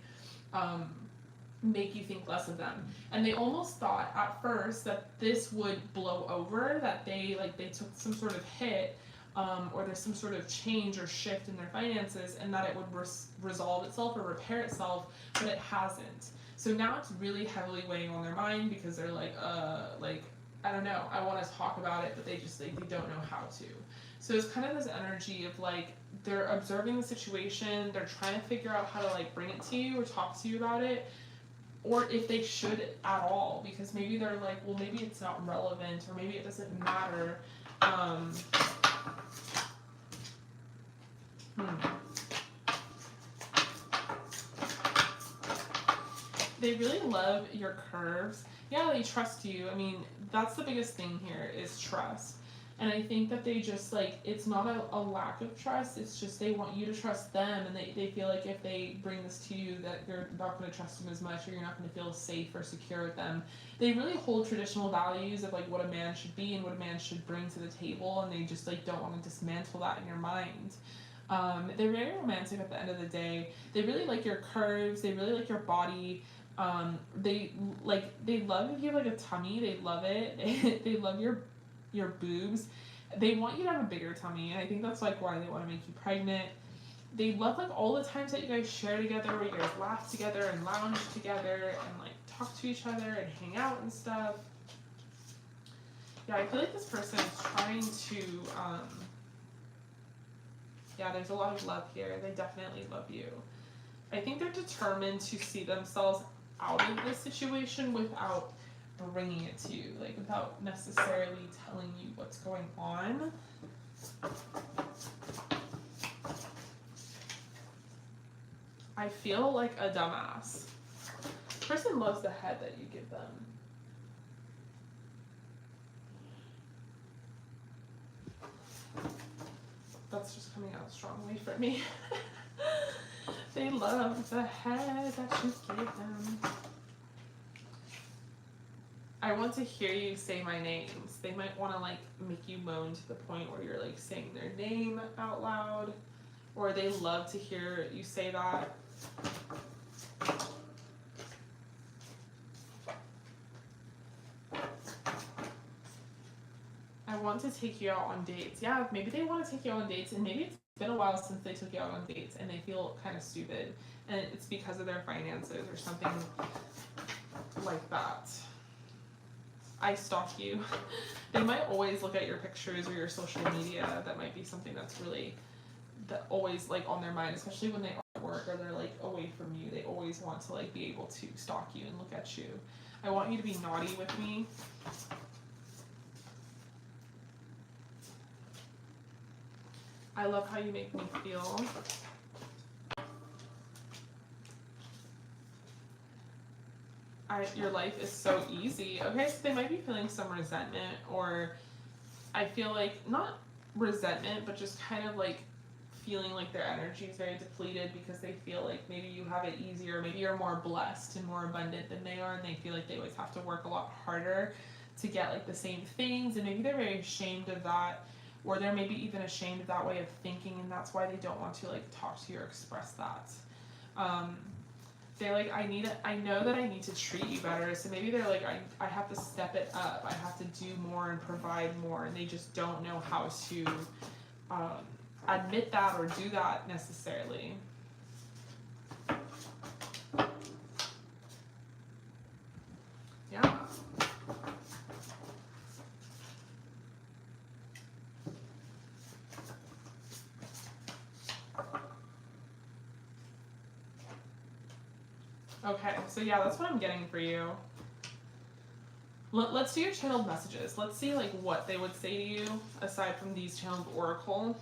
make you think less of them. And they almost thought at first that this would blow over, that they took some sort of hit, or there's some sort of change or shift in their finances, and that it would resolve itself or repair itself, but it hasn't. So now it's really heavily weighing on their mind because they're like I don't know, I want to talk about it, but they just they don't know how to. So it's kind of this energy of like they're observing the situation, they're trying to figure out how to like bring it to you or talk to you about it, or if they should at all, because maybe they're like, well, maybe it's not relevant, or maybe it doesn't matter. They really love your curves. Yeah, they trust you. I mean, that's the biggest thing here is trust. And I think that they just like, it's not a lack of trust, it's just they want you to trust them, and they feel like if they bring this to you that you're not going to trust them as much, or you're not going to feel safe or secure with them. They really hold traditional values of like what a man should be and what a man should bring to the table, and they just like don't want to dismantle that in your mind. They're very romantic at the end of the day. They really like your curves, they really like your body. They love if you have like a tummy, they love it. They love your boobs. They want you to have a bigger tummy, and I think that's like why they want to make you pregnant. They love like all the times that you guys share together, where you guys laugh together and lounge together and like talk to each other and hang out and stuff. Yeah, I feel like this person is trying to yeah, there's a lot of love here. They definitely love you. I think they're determined to see themselves out of this situation without bringing it to you, like without necessarily telling you what's going on. I feel like a dumbass. The person loves the head that you give them. That's just coming out strongly for me. They love the head that you give them. I want to hear you say my names. They might want to like make you moan to the point where you're like saying their name out loud, or they love to hear you say that. I want to take you out on dates. Yeah, maybe they want to take you out on dates, and maybe it's been a while since they took you out on dates and they feel kind of stupid, and it's because of their finances or something like that. I stalk you. They might always look at your pictures or your social media. That might be something that's really always like on their mind, especially when they are at work or they're like away from you. They always want to like be able to stalk you and look at you. I want you to be naughty with me. I love how you make me feel. Your life is so easy. Okay, so they might be feeling some resentment, or I feel like not resentment, but just kind of like feeling like their energy is very depleted because they feel like maybe you have it easier, maybe you're more blessed and more abundant than they are, and they feel like they always have to work a lot harder to get like the same things, and maybe they're very ashamed of that, or they're maybe even ashamed of that way of thinking, and that's why they don't want to like talk to you or express that. They're like, I know that I need to treat you better, so maybe they're like, I have to step it up, I have to do more and provide more, and they just don't know how to admit that or do that necessarily. Okay, so yeah, that's what I'm getting for you. Let's do your channeled messages. Let's see like what they would say to you aside from these channeled oracle.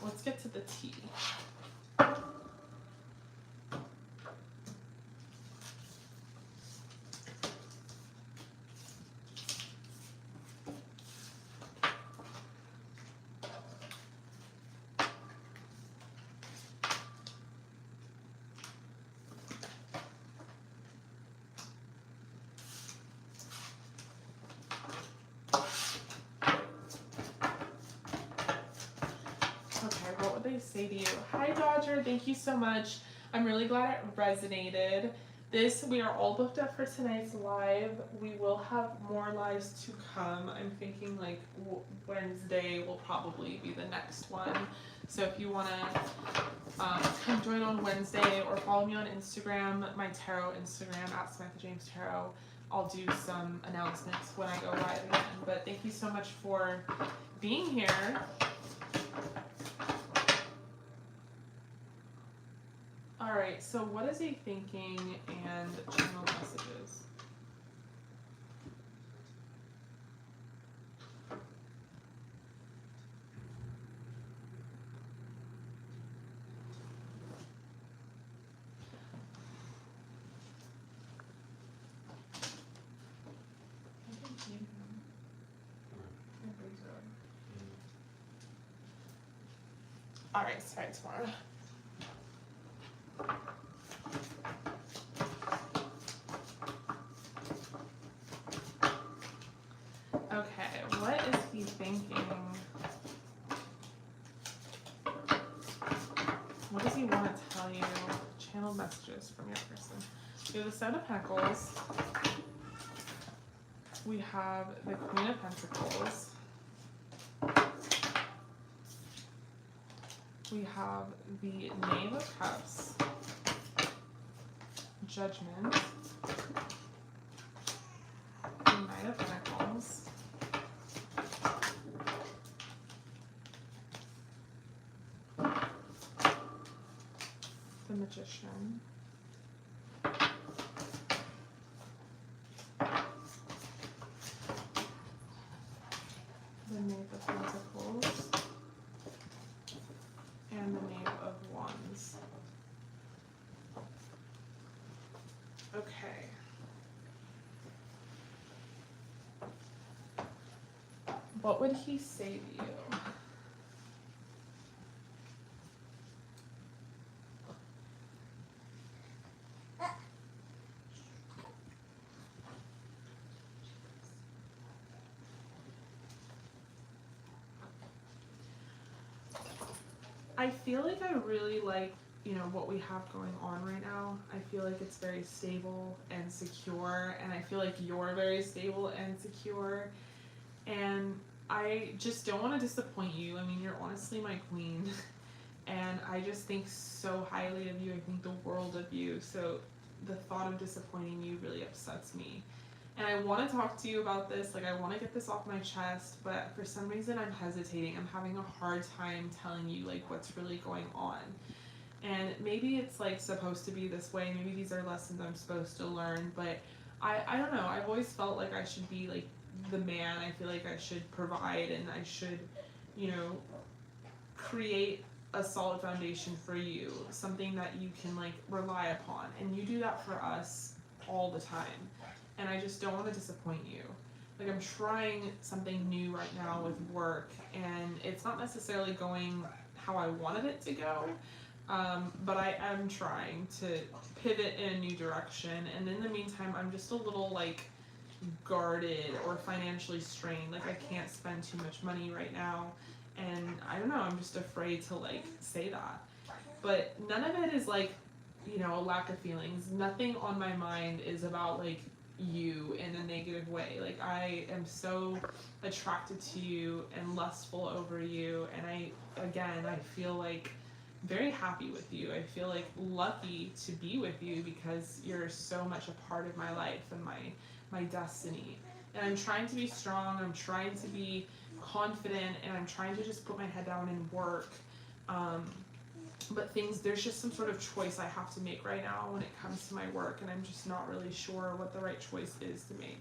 Let's get to the tea. Okay, what would they say to you? Hi Dodger, thank you so much. I'm really glad it resonated. We are all booked up for tonight's live. We will have more lives to come. I'm thinking like Wednesday will probably be the next one. So if you want to come join on Wednesday or follow me on Instagram, my tarot Instagram at Samantha James Tarot. I'll do some announcements when I go live again. But thank you so much for being here. Alright, so what is he thinking and channel messages? Alright, sorry, tomorrow. Okay, what is he thinking? What does he want to tell you? Channel messages from your person. We have the Seven of Pentacles. We have the Queen of Pentacles. We have the Knave of Cups. Judgment. The Knight of Pentacles. The Magician. The Knave of Pentacles. And the Knave of Wands. Okay. What would he say to you? I feel like I really like, you know, what we have going on right now. I feel like it's very stable and secure, and I feel like you're very stable and secure, and I just don't want to disappoint you. I mean, you're honestly my queen, and I just think so highly of you. I think the world of you, so the thought of disappointing you really upsets me. And I want to talk to you about this, like I want to get this off my chest, but for some reason I'm hesitating. I'm having a hard time telling you like what's really going on. And maybe it's like supposed to be this way, maybe these are lessons I'm supposed to learn, but I don't know. I've always felt like I should be like the man. I feel like I should provide and I should, you know, create a solid foundation for you, something that you can like rely upon. And you do that for us all the time. And I just don't want to disappoint you. Like I'm trying something new right now with work, and it's not necessarily going how I wanted it to go, but I am trying to pivot in a new direction. And in the meantime, I'm just a little like guarded or financially strained. Like I can't spend too much money right now, and I don't know. I'm just afraid to like say that. But none of it is like, you know, a lack of feelings. Nothing on my mind is about like you in a negative way. Like I am so attracted to you and lustful over you, and I feel like very happy with you. I feel like lucky to be with you because you're so much a part of my life and my destiny. And I'm trying to be strong, I'm trying to be confident, and I'm trying to just put my head down and work. But there's just some sort of choice I have to make right now when it comes to my work, and I'm just not really sure what the right choice is to make.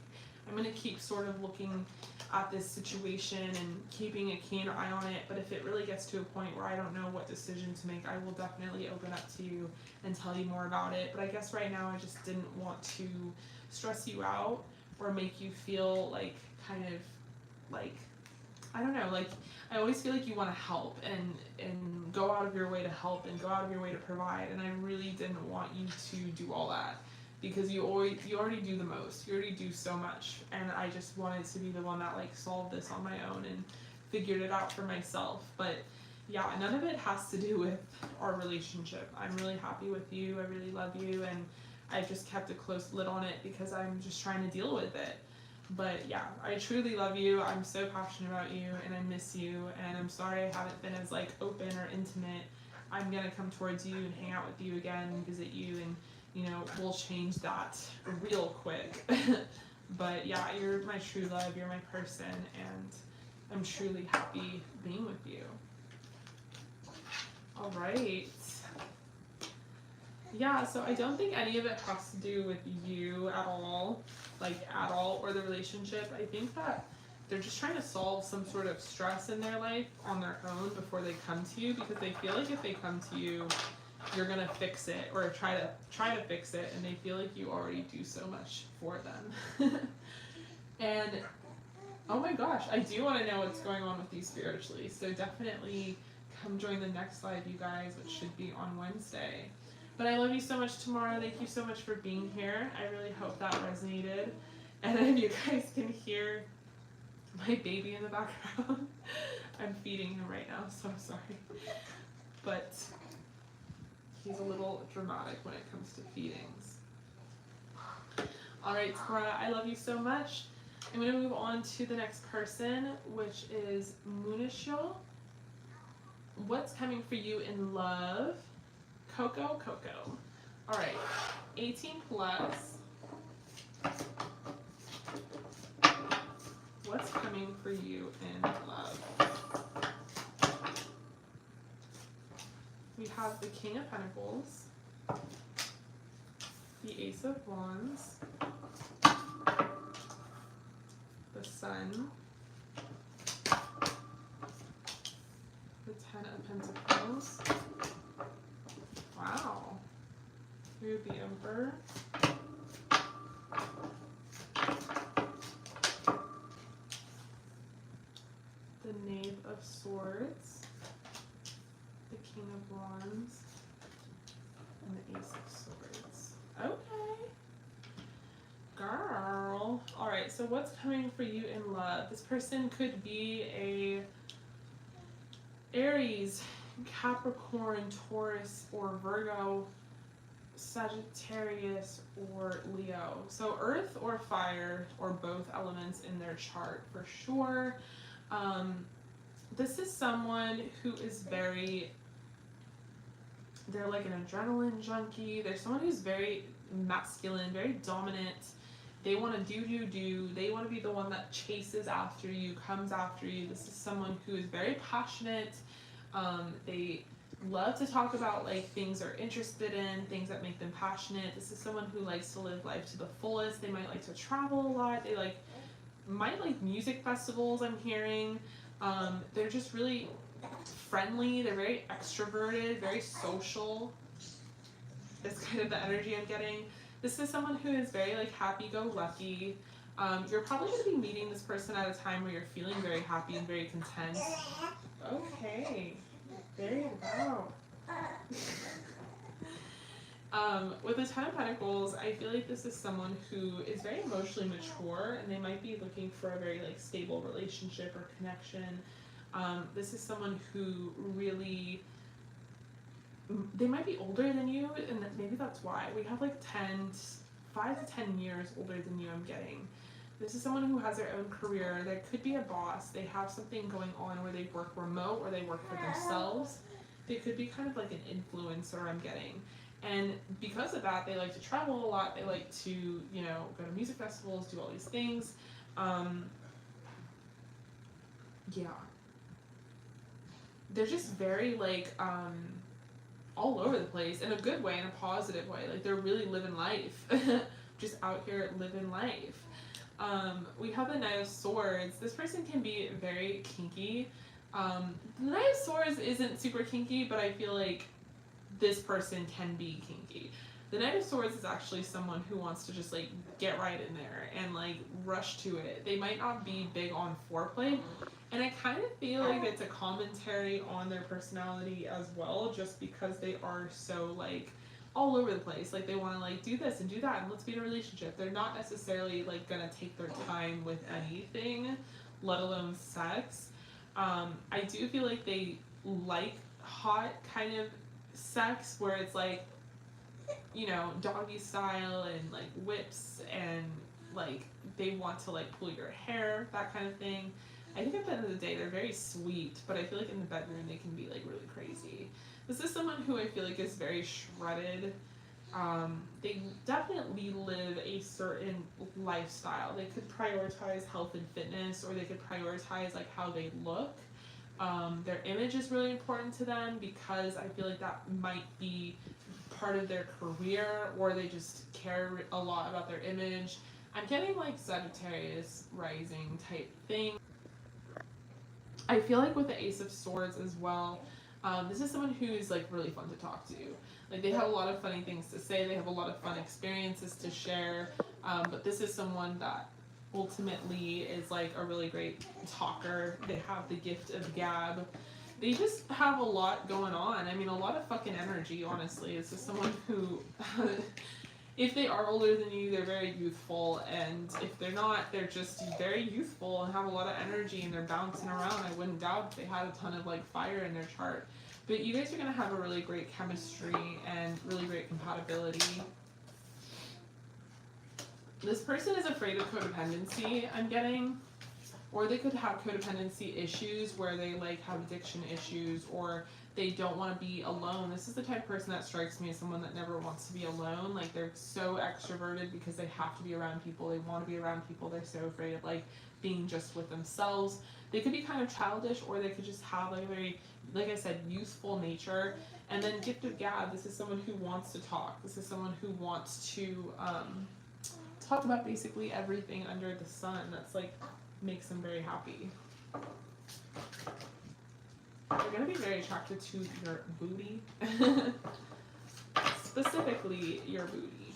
I'm going to keep sort of looking at this situation and keeping a keen eye on it, but if it really gets to a point where I don't know what decision to make, I will definitely open up to you and tell you more about it. But I guess right now I just didn't want to stress you out or make you feel like kind of like, I don't know, like I always feel like you want to help and go out of your way to help and go out of your way to provide, and I really didn't want you to do all that, because you already do the most. You already do so much, and I just wanted to be the one that like solved this on my own and figured it out for myself. But yeah, none of it has to do with our relationship. I'm really happy with you. I really love you, and I've just kept a close lid on it because I'm just trying to deal with it. But yeah, I truly love you. I'm so passionate about you, and I miss you, and I'm sorry I haven't been as like open or intimate. I'm gonna come towards you and hang out with you again, visit you, and you know, we'll change that real quick. But yeah, you're my true love, you're my person, and I'm truly happy being with you. All right. Yeah, so I don't think any of it has to do with you at all, or the relationship. I think that they're just trying to solve some sort of stress in their life on their own before they come to you, because they feel like if they come to you, you're gonna fix it or try to fix it, and they feel like you already do so much for them. And oh my gosh, I do want to know what's going on with you spiritually, so definitely come join the next live, you guys, which should be on Wednesday. But I love you so much, Tamara. Thank you so much for being here. I really hope that resonated. And if you guys can hear my baby in the background, I'm feeding him right now, so I'm sorry. But he's a little dramatic when it comes to feedings. All right, Tamara, I love you so much. I'm going to move on to the next person, which is Munisho. What's coming for you in love? Coco. All right, 18 plus. What's coming for you in love? We have the King of Pentacles, the Ace of Wands, the Sun, the Ten of Pentacles. Wow. Here's the Emperor. The Knave of Swords. The King of Wands. And the Ace of Swords. Okay. Girl. Alright, so what's coming for you in love? This person could be a Aries, Capricorn, Taurus, or Virgo, Sagittarius, or Leo. So earth or fire, or both elements in their chart for sure. This is someone who is they're like an adrenaline junkie. They're someone who's very masculine, very dominant. They want to do. They want to be the one that chases after you, comes after you. This is someone who is very passionate. They love to talk about like things they're interested in, things that make them passionate. This is someone who likes to live life to the fullest. They might like to travel a lot. They might like music festivals, I'm hearing. They're just really friendly. They're very extroverted, very social. It's kind of the energy I'm getting. This is someone who is very like happy-go-lucky. You're probably going to be meeting this person at a time where you're feeling very happy and very content. Okay, there you go. With the Ten of Pentacles, I feel like this is someone who is very emotionally mature, and they might be looking for a very like stable relationship or connection. This is someone who really, they might be older than you, and maybe that's why. We have like 5 to 10 years older than you, I'm getting. This is someone who has their own career. They could be a boss. They have something going on where they work remote or they work for themselves. They could be kind of like an influencer, I'm getting. And because of that, they like to travel a lot. They like to, you know, go to music festivals, do all these things. Yeah. They're just very like, all over the place in a good way, in a positive way. Like they're really living life, just out here living life. We have the Knight of Swords. This person can be very kinky. The Knight of Swords isn't super kinky, but I feel like this person can be kinky. The Knight of Swords is actually someone who wants to just like get right in there and like rush to it. They might not be big on foreplay, and I kind of feel like it's a commentary on their personality as well, just because they are so like all over the place. Like they want to like do this and do that and let's be in a relationship. They're not necessarily like gonna take their time with anything, let alone sex. I do feel like they like hot kind of sex where it's like, you know, doggy style and like whips and like they want to like pull your hair, that kind of thing. I think at the end of the day they're very sweet, but I feel like in the bedroom they can be like really crazy. This is someone who I feel like is very shredded. They definitely live a certain lifestyle. They could prioritize health and fitness, or they could prioritize like how they look. Their image is really important to them because I feel like that might be part of their career, or they just care a lot about their image. I'm getting like Sagittarius rising type thing. I feel like with the Ace of Swords as well, this is someone who is like really fun to talk to. Like they have a lot of funny things to say, they have a lot of fun experiences to share, but this is someone that ultimately is like a really great talker. They have the gift of gab. They just have a lot going on. I mean, a lot of fucking energy, honestly. It's just someone who, if they are older than you, they're very youthful, and if they're not, they're just very youthful and have a lot of energy and they're bouncing around. I wouldn't doubt if they had a ton of like fire in their chart. But you guys are going to have a really great chemistry and really great compatibility. This person is afraid of codependency, I'm getting. Or they could have codependency issues where they like have addiction issues, or they don't want to be alone. This is the type of person that strikes me as someone that never wants to be alone. Like they're so extroverted because they have to be around people. They want to be around people. They're so afraid of like being just with themselves. They could be kind of childish, or they could just have like a very, like I said, youthful nature. And then gift of gab, this is someone who wants to talk. This is someone who wants to talk about basically everything under the sun. That's like makes them very happy. They're going to be very attracted to your booty. Specifically, your booty.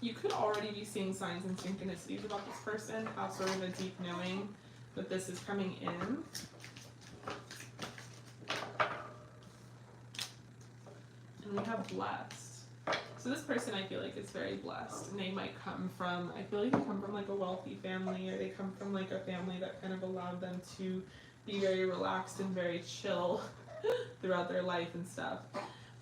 You could already be seeing signs and synchronicities about this person, have sort of a deep knowing that this is coming in. And we have blessed. So this person I feel like is very blessed, and they might come from, I feel like they come from like a wealthy family, or they come from like a family that kind of allowed them to be very relaxed and very chill throughout their life and stuff.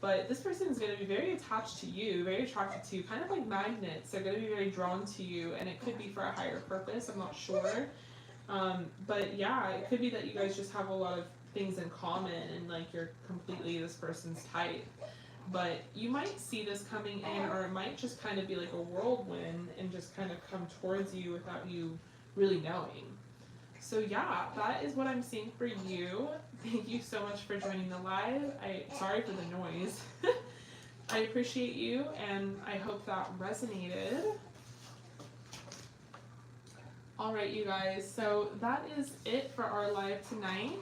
But this person is going to be very attached to you, very attracted to you, kind of like magnets. They're going to be very drawn to you, and it could be for a higher purpose, I'm not sure. But yeah, it could be that you guys just have a lot of things in common, and like you're completely this person's type. But you might see this coming in, or it might just kind of be like a whirlwind and just kind of come towards you without you really knowing. So yeah, that is what I'm seeing for you. Thank you so much for joining the live. Sorry for the noise. I appreciate you, and I hope that resonated. Alright, you guys, so that is it for our live tonight.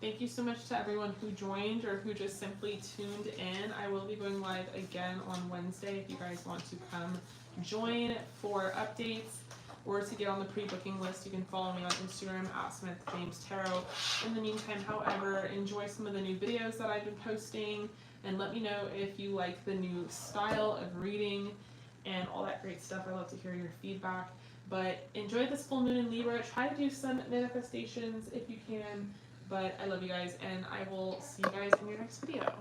Thank you so much to everyone who joined or who just simply tuned in. I will be going live again on Wednesday if you guys want to come join for updates or to get on the pre-booking list. You can follow me on Instagram at Smith James Tarot. In the meantime, however, enjoy some of the new videos that I've been posting, and let me know if you like the new style of reading and all that great stuff. I love to hear your feedback. But enjoy this full moon in Libra. Try to do some manifestations if you can. But I love you guys, and I will see you guys in your next video.